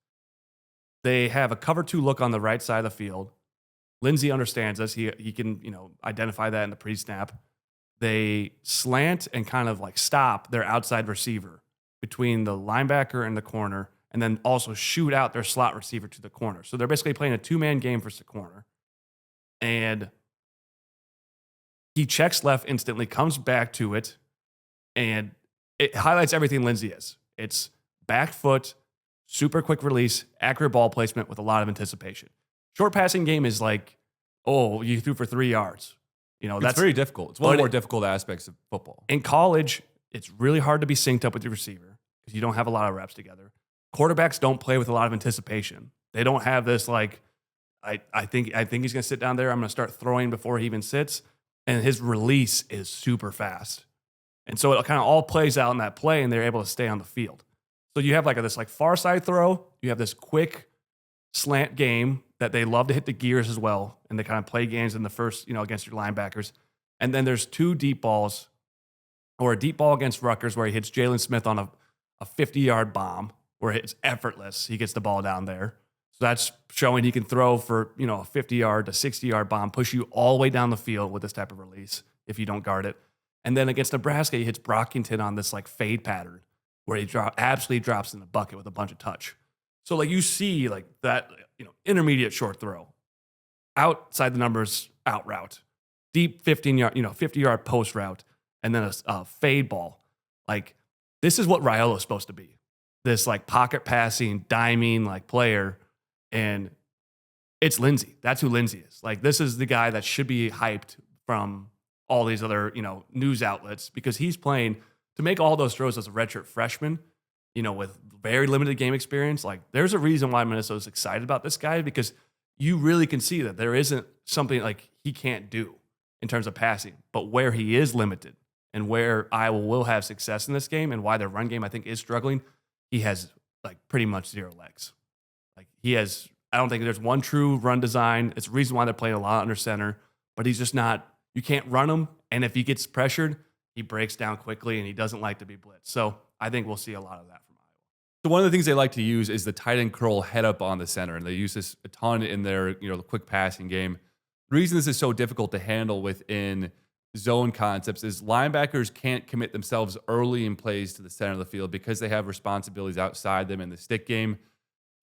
They have a cover 2 look on the right side of the field. Lindsey understands this. He can, identify that in the pre-snap. They slant and kind of like stop their outside receiver between the linebacker and the corner, and then also shoot out their slot receiver to the corner. So they're basically playing a 2-man game for the corner. And he checks left instantly, comes back to it, and it highlights everything Lindsey is. It's back foot, super quick release, accurate ball placement with a lot of anticipation. Short passing game is like, oh, you threw for 3 yards. That's very difficult. It's one of the more difficult aspects of football. In college, it's really hard to be synced up with your receiver because you don't have a lot of reps together. Quarterbacks don't play with a lot of anticipation. They don't have this like, I think he's going to sit down there. I'm going to start throwing before he even sits. And his release is super fast. And so it kind of all plays out in that play, and they're able to stay on the field. So you have this far side throw. You have this quick slant game that they love to hit the gears as well, and they kind of play games in the first, against your linebackers. And then there's 2 deep balls or a deep ball against Rutgers where he hits Jalen Smith on a 50-yard bomb where it's effortless. He gets the ball down there. So that's showing he can throw for, a 50-yard to 60-yard bomb, push you all the way down the field with this type of release if you don't guard it. And then against Nebraska, he hits Brockington on this like fade pattern where he absolutely drops in the bucket with a bunch of touch. So like you see like that, intermediate short throw, outside the numbers out route, deep 15-yard, 50-yard post route, and then a fade ball. Like this is what Raiolo's supposed to be. This like pocket passing, diming like player. And it's Lindsey. That's who Lindsey is. Like this is the guy that should be hyped from all these other, news outlets because he's playing to make all those throws as a redshirt freshman, with very limited game experience. Like there's a reason why Minnesota's excited about this guy because you really can see that there isn't something like he can't do in terms of passing, but where he is limited and where Iowa will have success in this game and why their run game I think is struggling, he has like pretty much zero legs. Like I don't think there's one true run design. It's the reason why they're playing a lot under center, but he's just not, you can't run him. And if he gets pressured, he breaks down quickly and he doesn't like to be blitzed. So I think we'll see a lot of that from Iowa. So one of the things they like to use is the tight end curl head up on the center. And they use this a ton in their, the quick passing game. The reason this is so difficult to handle within zone concepts is linebackers can't commit themselves early in plays to the center of the field because they have responsibilities outside them in the stick game.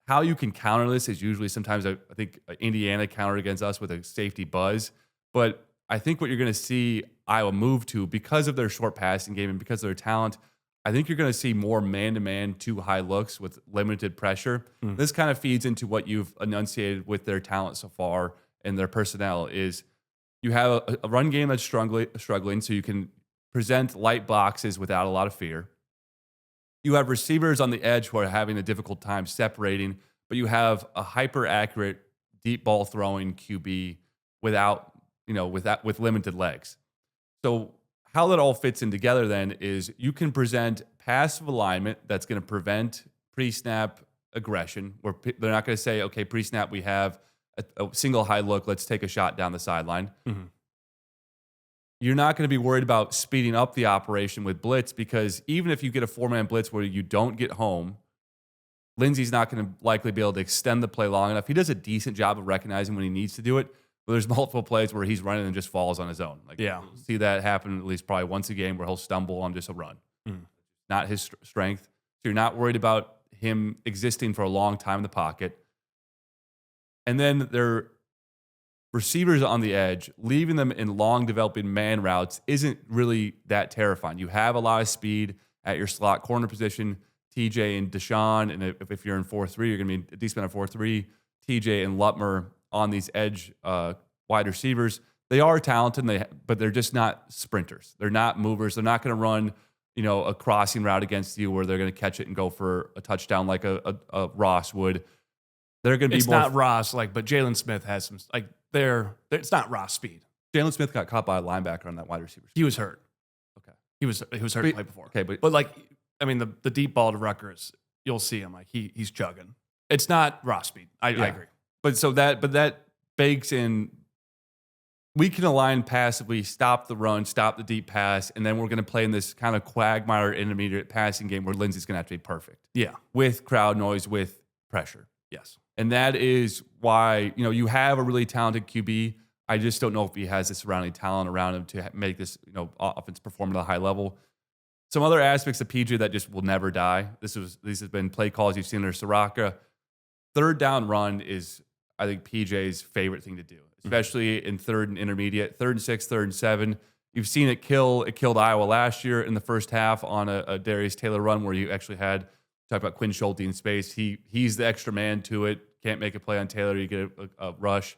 How you can counter this is usually sometimes I think Indiana countered against us with a safety buzz. But I think what you're going to see Iowa move to because of their short passing game and because of their talent, I think you're going to see more man-to-man, too high looks with limited pressure. This kind of feeds into what you've enunciated with their talent so far and their personnel is you have a run game that's struggling, so you can present light boxes without a lot of fear. You have receivers on the edge who are having a difficult time separating, but you have a hyper-accurate deep ball throwing QB with limited legs. So how that all fits in together then is you can present passive alignment that's going to prevent pre-snap aggression, where they're not going to say, okay, pre-snap, we have a single high look, let's take a shot down the sideline. Mm-hmm. You're not going to be worried about speeding up the operation with blitz because even if you get a four-man blitz where you don't get home, Lindsey's not going to likely be able to extend the play long enough. He does a decent job of recognizing when he needs to do it, but there's multiple plays where he's running and just falls on his own. You'll see that happen at least probably once a game where he'll stumble on just a run. Not his strength. So you're not worried about him existing for a long time in the pocket. And then their receivers on the edge, leaving them in long developing man routes isn't really that terrifying. You have a lot of speed at your slot corner position, TJ and Deshaun. And if you're in 4-3, you're going to be a decent amount of 4-3. TJ and Lutmer on these edge wide receivers. They are talented, but they're just not sprinters. They're not movers. They're not going to run, a crossing route against you where they're going to catch it and go for a touchdown like a Ross would. They're going to be it's more. It's not Ross, but Jalen Smith has some, it's not Ross speed. Jalen Smith got caught by a linebacker on that wide receiver. He was hurt. Okay. He was hurt the play before. Okay, but the deep ball to Rutgers, you'll see him he's chugging. It's not Ross speed. I agree. But that bakes in. We can align passively, stop the run, stop the deep pass, and then we're going to play in this kind of quagmire intermediate passing game where Lindsey's going to have to be perfect. Yeah. With crowd noise, with pressure. Yes. And that is why, you have a really talented QB. I just don't know if he has the surrounding talent around him to make this, offense perform at a high level. Some other aspects of PJ that just will never die. These have been play calls you've seen under Soraka. Third down run is, I think, PJ's favorite thing to do, especially in third and intermediate, 3rd and 6, 3rd and 7. You've seen it kill. It killed Iowa last year in the first half on a Darius Taylor run where you actually had, talk about Quinn Schulte in space. He's the extra man to it. Can't make a play on Taylor. You get a rush.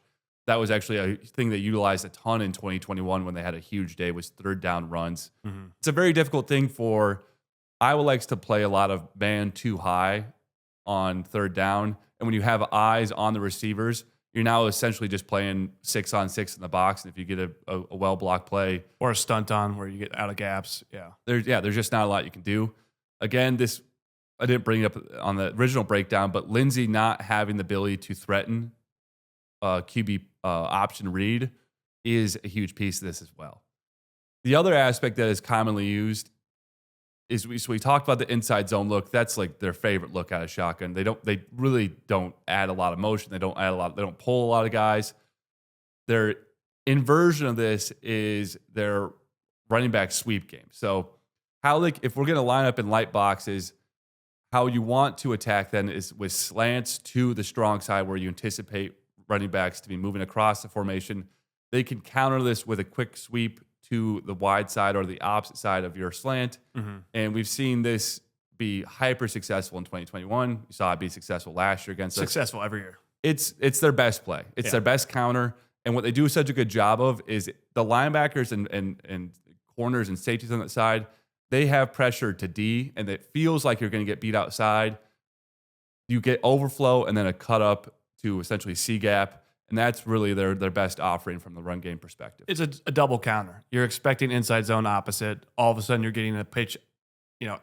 That was actually a thing that utilized a ton in 2021 when they had a huge day, was third down runs. Mm-hmm. It's a very difficult thing for Iowa likes to play a lot of man too high on third down. And when you have eyes on the receivers, you're now essentially just playing 6-on-6 in the box. And if you get a well-blocked play or a stunt on where you get out of gaps, there's just not a lot you can do. Again, I didn't bring it up on the original breakdown, but Lindsey not having the ability to threaten QB option read is a huge piece of this as well. The other aspect that is commonly used is we talked about the inside zone look. That's like their favorite look out of shotgun. They really don't add a lot of motion. They don't pull a lot of guys. Their inversion of this is their running back sweep game. So if we're going to line up in light boxes, how you want to attack then is with slants to the strong side where you anticipate running backs to be moving across the formation. They can counter this with a quick sweep to the wide side or the opposite side of your slant. Mm-hmm. And we've seen this be hyper successful in 2021. You saw it be successful last year against us. Successful every year. It's their best play. It's their best counter. And what they do such a good job of is the linebackers and corners and safeties on that side, they have pressure to D, and it feels like you're going to get beat outside. You get overflow and then a cut up to essentially C gap. And that's really their best offering from the run game perspective. It's a double counter. You're expecting inside zone opposite. All of a sudden, you're getting a pitch,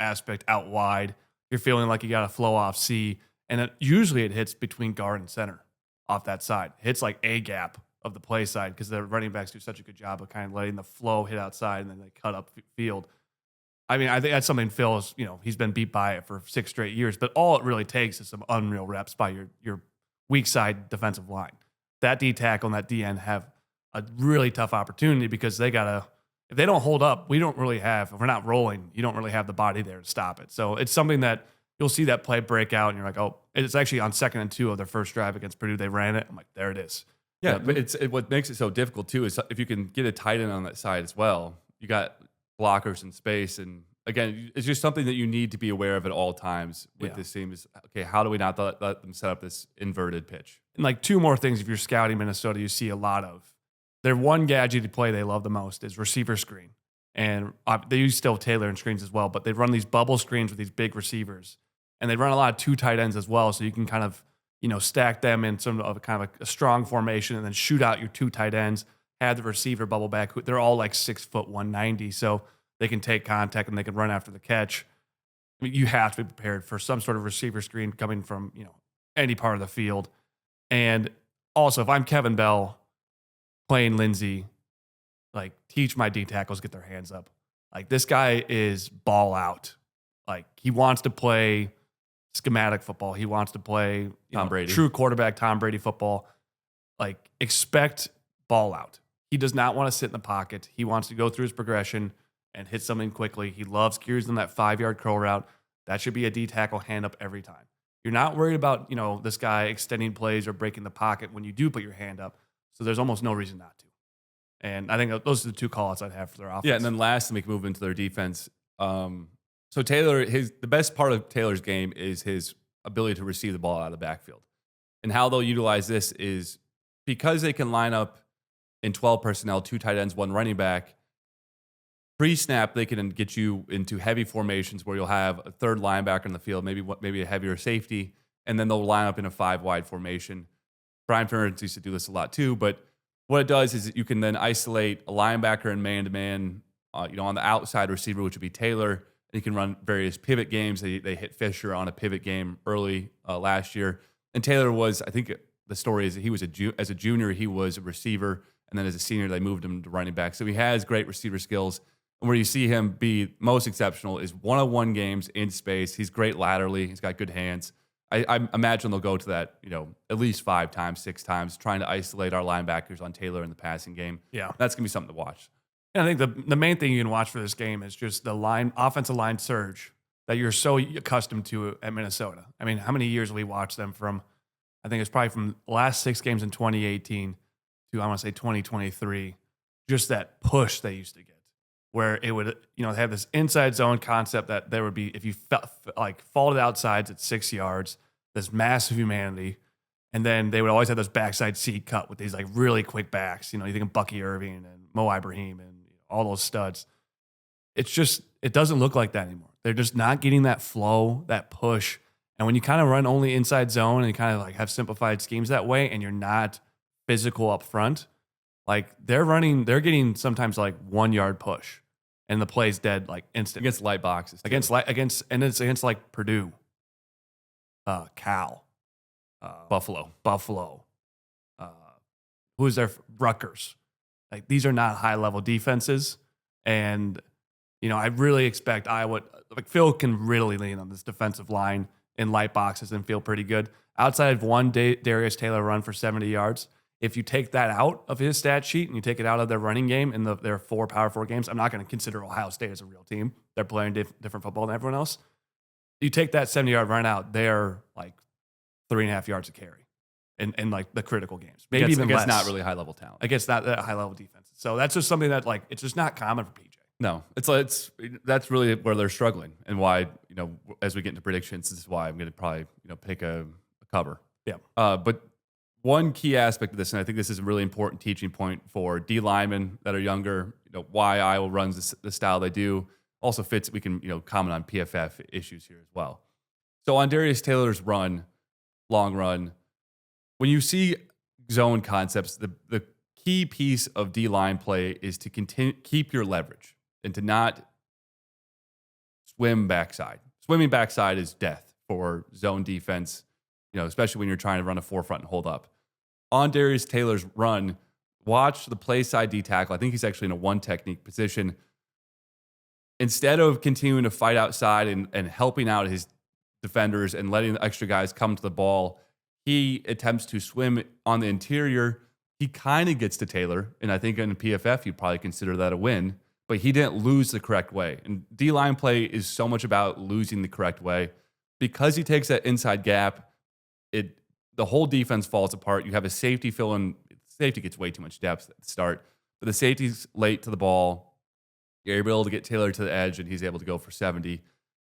aspect out wide. You're feeling like you got a flow off C, and usually it hits between guard and center off that side. It hits like a gap of the play side because the running backs do such a good job of kind of letting the flow hit outside and then they cut up field. I mean, I think that's something Phil is, he's been beat by it for 6 straight years, but all it really takes is some unreal reps by your weak side defensive line. That D tackle and that DN have a really tough opportunity because if they don't hold up, if we're not rolling, you don't really have the body there to stop it. So it's something that you'll see that play break out and you're like, oh, it's actually on 2nd and 2 of their first drive against Purdue. They ran it. I'm like, there it is. Yeah, but what makes it so difficult too is if you can get a tight end on that side as well, you got blockers in space. And again, it's just something that you need to be aware of at all times with this team is, okay, how do we not let them set up this inverted pitch? And like 2 more things, if you're scouting Minnesota, you see a lot of. Their one gadget play they love the most is receiver screen. And they use still Taylor and screens as well, but they run these bubble screens with these big receivers. And they run a lot of 2 tight ends as well, so you can kind of, stack them in some of kind of a strong formation and then shoot out your 2 tight ends, have the receiver bubble back. They're all like 6 foot 190, so they can take contact and they can run after the catch. I mean, you have to be prepared for some sort of receiver screen coming from, any part of the field. And also, if I'm Kevin Bell playing Lindsey, like, teach my D tackles get their hands up. Like, this guy is ball out. Like, he wants to play schematic football. He wants to play Tom Brady. True quarterback Tom Brady football. Like, expect ball out. He does not want to sit in the pocket. He wants to go through his progression and hit something quickly. He loves cues on that 5-yard curl route. That should be a D tackle hand up every time. You're not worried about, this guy extending plays or breaking the pocket when you do put your hand up. So there's almost no reason not to. And I think those are the 2 call-outs I'd have for their offense. Yeah, and then lastly, we can move into their defense. So Taylor, the best part of Taylor's game is his ability to receive the ball out of the backfield. And how they'll utilize this is because they can line up in 12 personnel, 2 tight ends, 1 running back. Pre-snap, they can get you into heavy formations where you'll have a 3rd linebacker in the field, maybe a heavier safety, and then they'll line up in a 5-wide formation. Brian Ferentz used to do this a lot too, but what it does is you can then isolate a linebacker and man-to-man, on the outside receiver, which would be Taylor. And you can run various pivot games. They hit Fisher on a pivot game early last year. And Taylor was, I think the story is that he was as a junior, he was a receiver, and then as a senior, they moved him to running back. So he has great receiver skills. Where you see him be most exceptional is one-on-one games in space. He's great laterally. He's got good hands. I imagine they'll go to that, at least 5 times, 6 times, trying to isolate our linebackers on Taylor in the passing game. Yeah. That's going to be something to watch. And I think the main thing you can watch for this game is just the offensive line surge that you're so accustomed to at Minnesota. I mean, how many years have we watched them from, I think it's probably from the last 6 games in 2018 to, I want to say 2023, just that push they used to get. Where it would, have this inside zone concept that there would be, if you faulted outsides at 6 yards, this massive humanity, and then they would always have this backside seat cut with these like really quick backs. You think of Bucky Irving and Mo Ibrahim and all those studs. It's just, it doesn't look like that anymore. They're just not getting that flow, that push. And when you kind of run only inside zone and you kind of like have simplified schemes that way, and you're not physical up front, like they're getting sometimes like 1 yard push. And the play's dead like instant against light boxes. Against like Purdue, Cal, Buffalo. Who's their Rutgers? Like these are not high level defenses, And, I really expect Iowa, like Phil can really lean on this defensive line in light boxes and feel pretty good. Outside of one Darius Taylor run for 70 yards, if you take that out of his stat sheet and you take it out of their running game in their 4 Power 4 games, I'm not going to consider Ohio State as a real team. They're playing different football than everyone else. You take that 70-yard run out, they're like 3.5 yards a carry in like the critical games. Maybe even less. Not really high-level talent. Against not that high-level defense. So that's just something that it's just not common for PJ. No, that's really where they're struggling, and why as we get into predictions, this is why I'm going to probably pick a cover. Yeah. But one key aspect of this, and I think this is a really important teaching point for D linemen that are younger, why Iowa runs the style they do, also fits. We can comment on PFF issues here as well. So on Darius Taylor's long run, when you see zone concepts, the key piece of D line play is to keep your leverage and to not swim backside. Swimming backside is death for zone defense, especially when you're trying to run a forefront and hold up. On Darius Taylor's run, watch the play side D tackle. I think he's actually in a one technique position. Instead of continuing to fight outside and helping out his defenders and letting the extra guys come to the ball, he attempts to swim on the interior. He kind of gets to Taylor, and I think in PFF, you'd probably consider that a win, but he didn't lose the correct way. And D-line play is so much about losing the correct way. Because he takes that inside gap, the whole defense falls apart. You have a safety fill in. Safety gets way too much depth at the start, but the safety's late to the ball. You're able to get Taylor to the edge, and he's able to go for 70.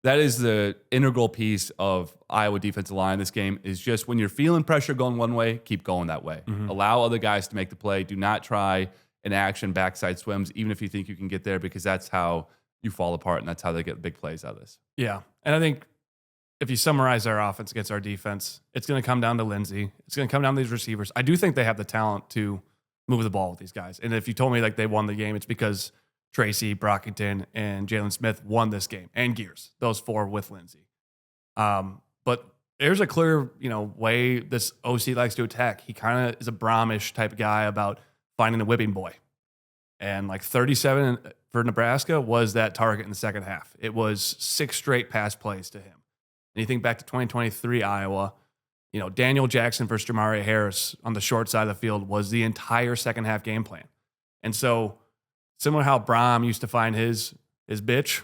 That is the integral piece of Iowa defensive line in this game, is just when you're feeling pressure going one way, keep going that way. Mm-hmm. Allow other guys to make the play. Do not try an action backside swims, even if you think you can get there, because that's how you fall apart, and that's how they get big plays out of this. Yeah, and I think if you summarize our offense against our defense, it's going to come down to Lindsey. It's going to come down to these receivers. I do think they have the talent to move the ball with these guys. And if you told me they won the game, it's because Tracy, Brockington, and Jalen Smith won this game, and Gears, those 4 with Lindsey. But there's a clear, way this OC likes to attack. He kind of is a Brahmish type of guy about finding a whipping boy. And 37 for Nebraska was that target in the second half. It was 6 straight pass plays to him. And you think back to 2023 Iowa, Daniel Jackson versus Jamari Harris on the short side of the field was the entire second half game plan. And so similar how Brahm used to find his bitch,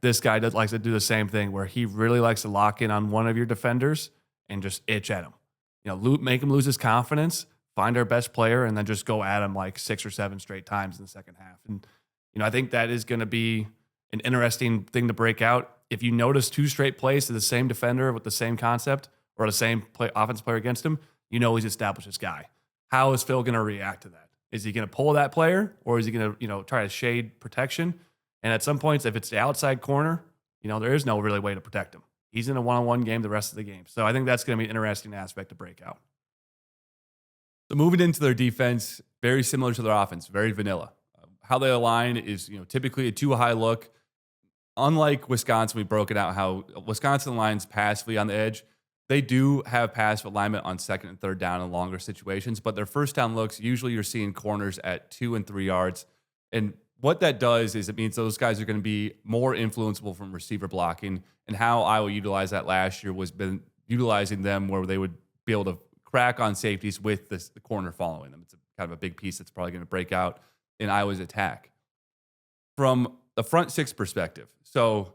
this guy likes to do the same thing, where he really likes to lock in on one of your defenders and just itch at him. Make him lose his confidence, find our best player, and then just go at him 6 or 7 straight times in the second half. And, I think that is going to be an interesting thing to break out. If you notice 2 straight plays to the same defender with the same concept, or the same offensive player against him, he's established this guy. How is Phil going to react to that? Is he going to pull that player, or is he going to try to shade protection? And at some points, if it's the outside corner, there is no really way to protect him. He's in a one-on-one game the rest of the game. So I think that's going to be an interesting aspect to break out. So moving into their defense, very similar to their offense, very vanilla. How they align is typically a too high look. Unlike Wisconsin, we broke it out how Wisconsin aligns passively on the edge. They do have passive alignment on second and third down in longer situations, but their first down looks, usually you're seeing corners at 2 and 3 yards. And what that does is it means those guys are going to be more influenceable from receiver blocking. And how Iowa utilized that last year was been utilizing them where they would be able to crack on safeties with the corner following them. It's kind of a big piece that's probably going to break out in Iowa's attack. From the front 6 perspective, so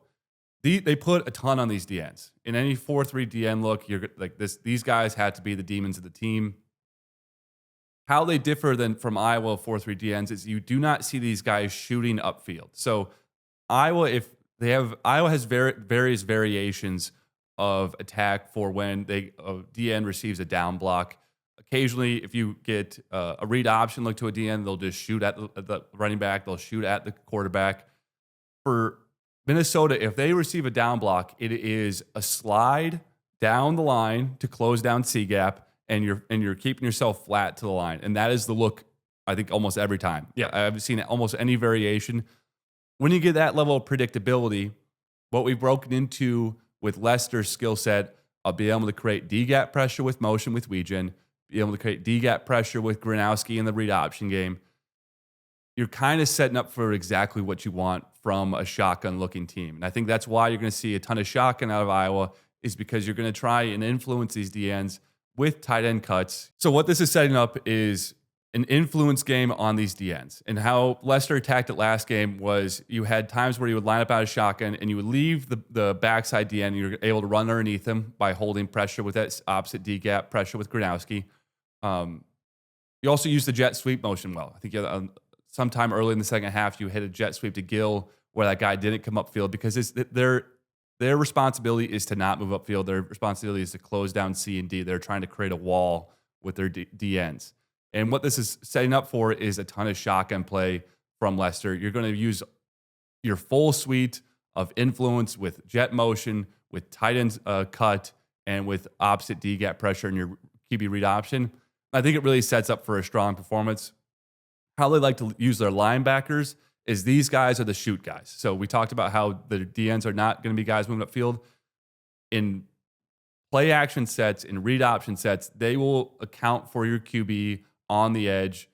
they put a ton on these DNs. In any 4-3 DN look, you're like this. These guys had to be the demons of the team. How they differ then from Iowa 4-3 DNs is you do not see these guys shooting upfield. So Iowa has various variations of attack for when a DN receives a down block. Occasionally, if you get a read option look to a DN, they'll just shoot at the running back. They'll shoot at the quarterback. For Minnesota, if they receive a down block, it is a slide down the line to close down C-gap, and you're keeping yourself flat to the line. And that is the look, I think, almost every time. Yeah, I've seen almost any variation. When you get that level of predictability, what we've broken into with Lester's skill set of being able to create D-gap pressure with motion with Weegen, be able to create D-gap pressure with Gronowski in the read option game. you're kind of setting up for exactly what you want from a shotgun-looking team. And I think that's why you're going to see a ton of shotgun out of Iowa, is because you're going to try and influence these DNs with tight end cuts. So what this is setting up is an influence game on these DNs. And how Leicester attacked it last game was you had times where you would line up out of shotgun and you would leave the backside DN and you're able to run underneath him by holding pressure with that opposite D-gap, pressure with Gronowski. You also use the jet sweep motion well. I think sometime early in the second half, you hit a jet sweep to Gill where that guy didn't come upfield, because their responsibility is to not move upfield. Their responsibility is to close down C and D. They're trying to create a wall with their DNs. And what this is setting up for is a ton of shotgun play from Leicester. You're going to use your full suite of influence with jet motion, with tight ends cut, and with opposite D-gap pressure in your QB read option. I think it really sets up for a strong performance. How they like to use their linebackers is these guys are the shoot guys. So we talked about how the DNs are not going to be guys moving upfield. In play action sets, in read option sets, they will account for your QB on the edge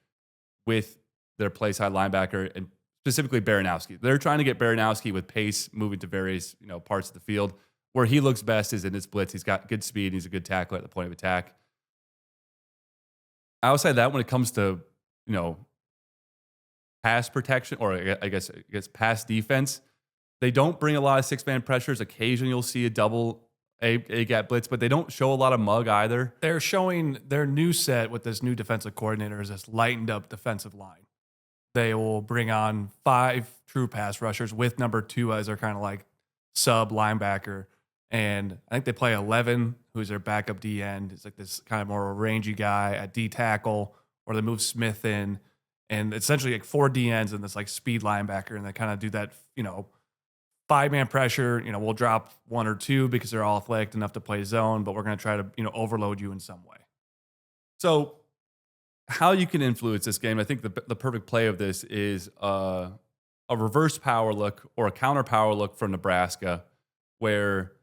with their play side linebacker, and specifically Baranowski. They're trying to get Baranowski with pace moving to various parts of the field. Where he looks best is in his blitz. He's got good speed. He's a good tackler at the point of attack. Outside of that, when it comes to pass protection, or I guess pass defense, they don't bring a lot of six-man pressures. Occasionally you'll see a double A-gap blitz, but they don't show a lot of mug either. They're showing their new set with this new defensive coordinator is this lightened up defensive line. They will bring on 5 true pass rushers with number 2 as their kind of like sub linebacker. And I think they play 11, who's their backup D end. It's like this kind of more rangy guy at D tackle, or they move Smith in, and essentially like 4 D ends and this like speed linebacker. And they kind of do that, 5-man pressure. We'll drop 1 or 2 because they're all athletic enough to play zone, but we're going to try to, overload you in some way. So how you can influence this game, I think the perfect play of this is a reverse power look or a counter power look from Nebraska, where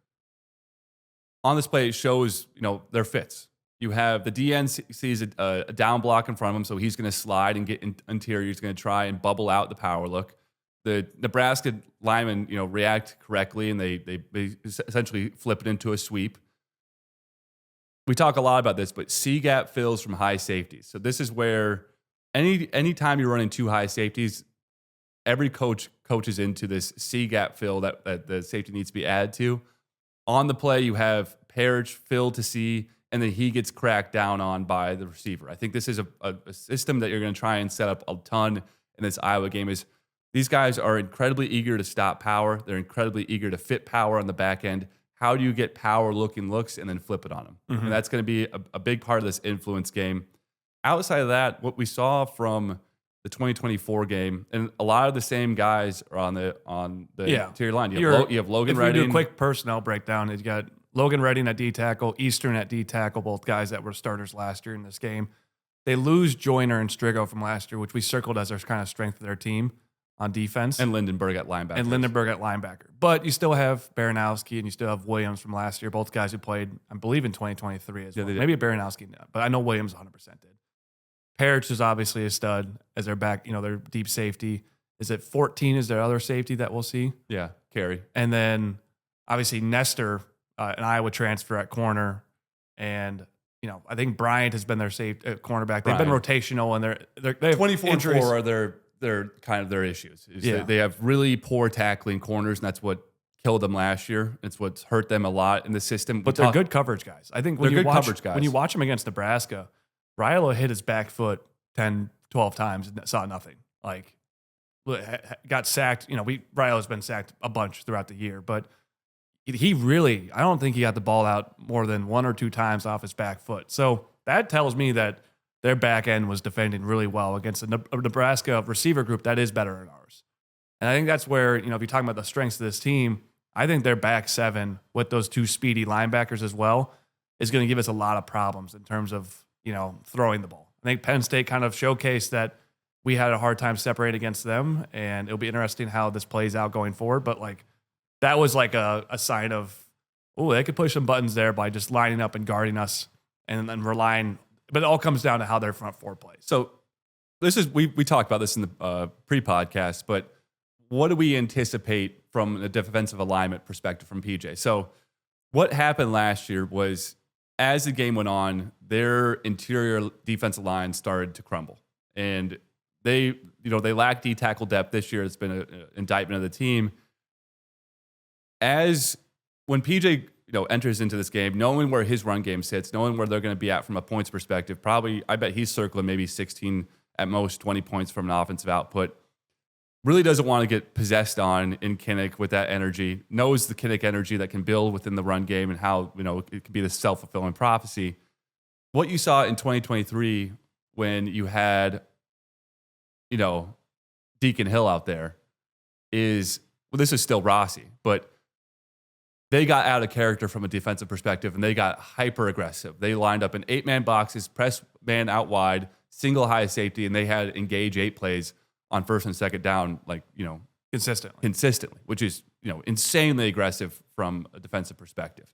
on this play it shows, their fits. You have the DN sees a down block in front of him, so he's going to slide and get interior. He's going to try and bubble out the power look. The Nebraska linemen, react correctly, and they essentially flip it into a sweep. We talk a lot about this, but C-gap fills from high safeties. So this is where anytime you're running 2 high safeties, every coach coaches into this C-gap fill that the safety needs to be added to. On the play, you have Parrish fill to C, and then he gets cracked down on by the receiver. I think this is a system that you're going to try and set up a ton in this Iowa game. Is these guys are incredibly eager to stop power. They're incredibly eager to fit power on the back end. How do you get power looking looks and then flip it on them? Mm-hmm. And that's going to be a big part of this influence game. Outside of that, what we saw from the 2024 game, and a lot of the same guys are on the interior line. You have Logan Redding. If you do a quick personnel breakdown, you got Logan Redding at D tackle, Eastern at D tackle, both guys that were starters last year in this game. They lose Joyner and Strigo from last year, which we circled as their kind of strength of their team on defense. And Lindenberg at linebacker. But you still have Baranowski and you still have Williams from last year, both guys who played, I believe, in 2023 as well. Maybe Baranowski, but I know Williams 100% did. Parrish is obviously a stud as their back, their deep safety. Is it 14 is their other safety that we'll see? Yeah, Carey. And then obviously Nestor, an Iowa transfer at corner. And, I think Bryant has been their cornerback. They've been rotational, and they have 24 injuries. And 4 are their kind of their issues. They have really poor tackling corners, and that's what killed them last year. It's what's hurt them a lot in the system. But they're good coverage guys. I think when you watch them against Nebraska, Raiola hit his back foot 10, 12 times and saw nothing. Like, got sacked. Raiola's been sacked a bunch throughout the year, but he really, I don't think he got the ball out more than 1 or 2 times off his back foot. So that tells me that their back end was defending really well against a Nebraska receiver group that is better than ours. And I think that's where, if you're talking about the strengths of this team, I think their back 7 with those 2 speedy linebackers as well is going to give us a lot of problems in terms of, throwing the ball. I think Penn State kind of showcased that we had a hard time separating against them, and it'll be interesting how this plays out going forward. But that was a sign of, they could push some buttons there by just lining up and guarding us and then relying. But it all comes down to how their front 4 plays. So this is we talked about this in the pre-podcast, but what do we anticipate from a defensive alignment perspective from PJ? So what happened last year was, as the game went on, their interior defensive line started to crumble, and they lack D tackle depth this year. It's been an indictment of the team. As when PJ enters into this game, knowing where his run game sits, knowing where they're going to be at from a points perspective, probably I bet he's circling maybe 16 at most 20 points from an offensive output. Really doesn't want to get possessed on in Kinnick with that energy. Knows the Kinnick energy that can build within the run game and how it can be the self-fulfilling prophecy. What you saw in 2023 when you had Deacon Hill out there is, well, this is still Rossi, but they got out of character from a defensive perspective, and they got hyper aggressive. They lined up in 8-man boxes, press man out wide, single high safety, and they had engage 8 plays on first and second down, consistently, which is insanely aggressive from a defensive perspective.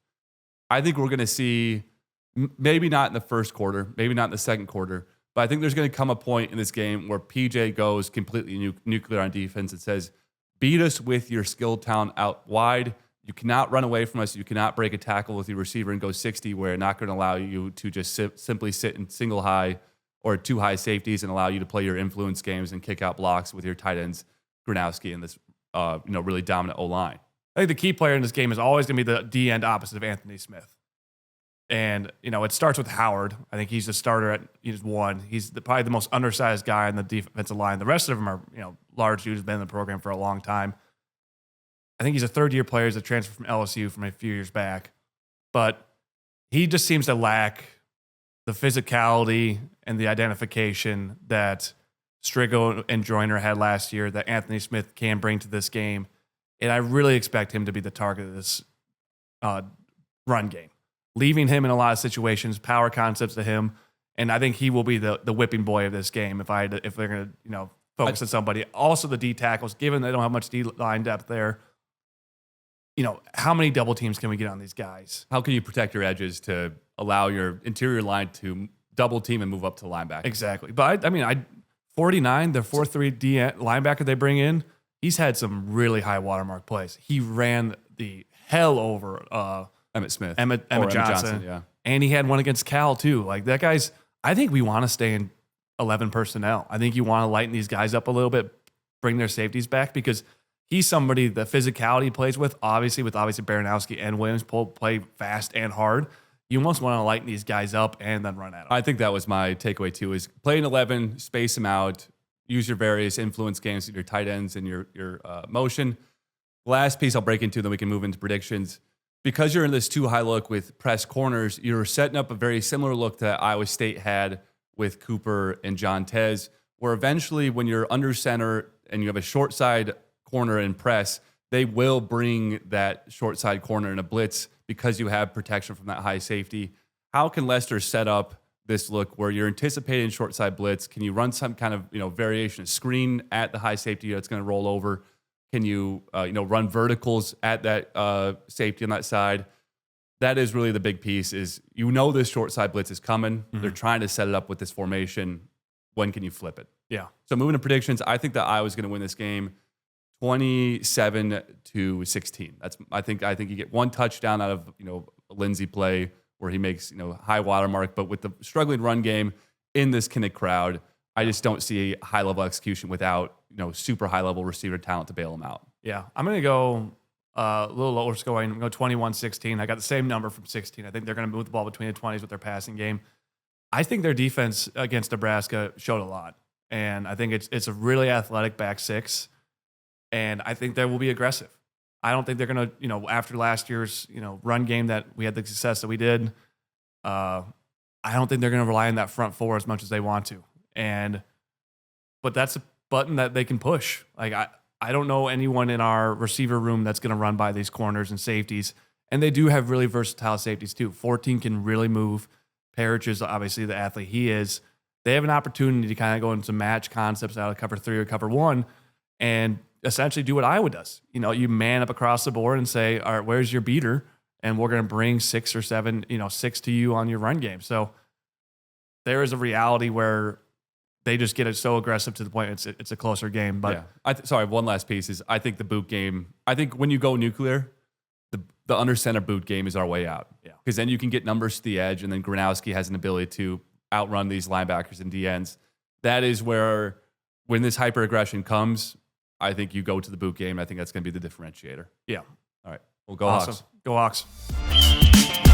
I think we're going to see, maybe not in the first quarter, maybe not in the second quarter, but I think there's going to come a point in this game where PJ goes completely nuclear on defense and says, beat us with your skilled talent out wide. You cannot run away from us. You cannot break a tackle with your receiver and go 60. We're not going to allow you to just simply sit in single high or 2 high safeties and allow you to play your influence games and kick out blocks with your tight ends, Gronowski, and this really dominant O-line. I think the key player in this game is always going to be the D end opposite of Anthony Smith. And, it starts with Howard. I think he's the starter he's 1. He's probably the most undersized guy on the defensive line. The rest of them are, large dudes, been in the program for a long time. I think he's a third-year player. He's a transfer from LSU from a few years back. But he just seems to lack the physicality and the identification that Strigo and Joyner had last year that Anthony Smith can bring to this game. And I really expect him to be the target of this run game. Leaving him in a lot of situations, power concepts to him, and I think he will be the whipping boy of this game if they're going to focus on somebody. Also the D tackles, given they don't have much D line depth there. How many double teams can we get on these guys? How can you protect your edges to allow your interior line to double team and move up to linebacker? Exactly. But 49, the 4-3 D linebacker they bring in, he's had some really high watermark plays. He ran the hell over Emmett Johnson. Yeah. And he had one against Cal too. Like that guy's, I think we want to stay in 11 personnel. I think you want to lighten these guys up a little bit, bring their safeties back, because he's somebody the physicality he plays with Baranowski and Williams play fast and hard. You almost want to lighten these guys up and then run at them. I think that was my takeaway too, is play in 11, space them out, use your various influence games with your tight ends and your motion. Last piece I'll break into, then we can move into predictions. Because you're in this 2-high look with press corners, you're setting up a very similar look that Iowa State had with Cooper and John Tez, where eventually when you're under center and you have a short side corner and press, they will bring that short side corner in a blitz because you have protection from that high safety. How can Leicester set up this look where you're anticipating short side blitz? Can you run some kind of variation of screen at the high safety that's going to roll over? Can you run verticals at that safety on that side? That is really the big piece. Is this short side blitz is coming. Mm-hmm. They're trying to set it up with this formation. When can you flip it? Yeah. So moving to predictions, I think that Iowa's going to win this game 27-16. I think you get one touchdown out of a Lindsey play where he makes high watermark, but with the struggling run game in this Kinnick crowd, I just don't see high level execution without super high level receiver talent to bail them out. Yeah, I'm going to go a little lower scoring. I'm going to go 21-16. I got the same number from 16. I think they're going to move the ball between the 20s with their passing game. I think their defense against Nebraska showed a lot, and I think it's a really athletic back six. And I think they will be aggressive. I don't think they're going to, after last year's, run game that we had the success that we did, I don't think they're going to rely on that front four as much as they want to. But that's a button that they can push. Like, I don't know anyone in our receiver room that's going to run by these corners and safeties. And they do have really versatile safeties too. 14 can really move. Parrish is obviously the athlete he is. They have an opportunity to kind of go into match concepts out of cover 3 or cover 1 and essentially do what Iowa does. You man up across the board and say, all right, where's your beater? And we're going to bring 6 or 7, 6 to you on your run game. So there is a reality where they just get it so aggressive to the point it's a closer game. But sorry, one last piece is I think the boot game. I think when you go nuclear, the under center boot game is our way out. Yeah, because then you can get numbers to the edge, and then Gronowski has an ability to outrun these linebackers and DNs. That is where when this hyper aggression comes, I think you go to the boot game. I think that's going to be the differentiator. Yeah. All right, we'll go awesome. Hawks. Go Hawks.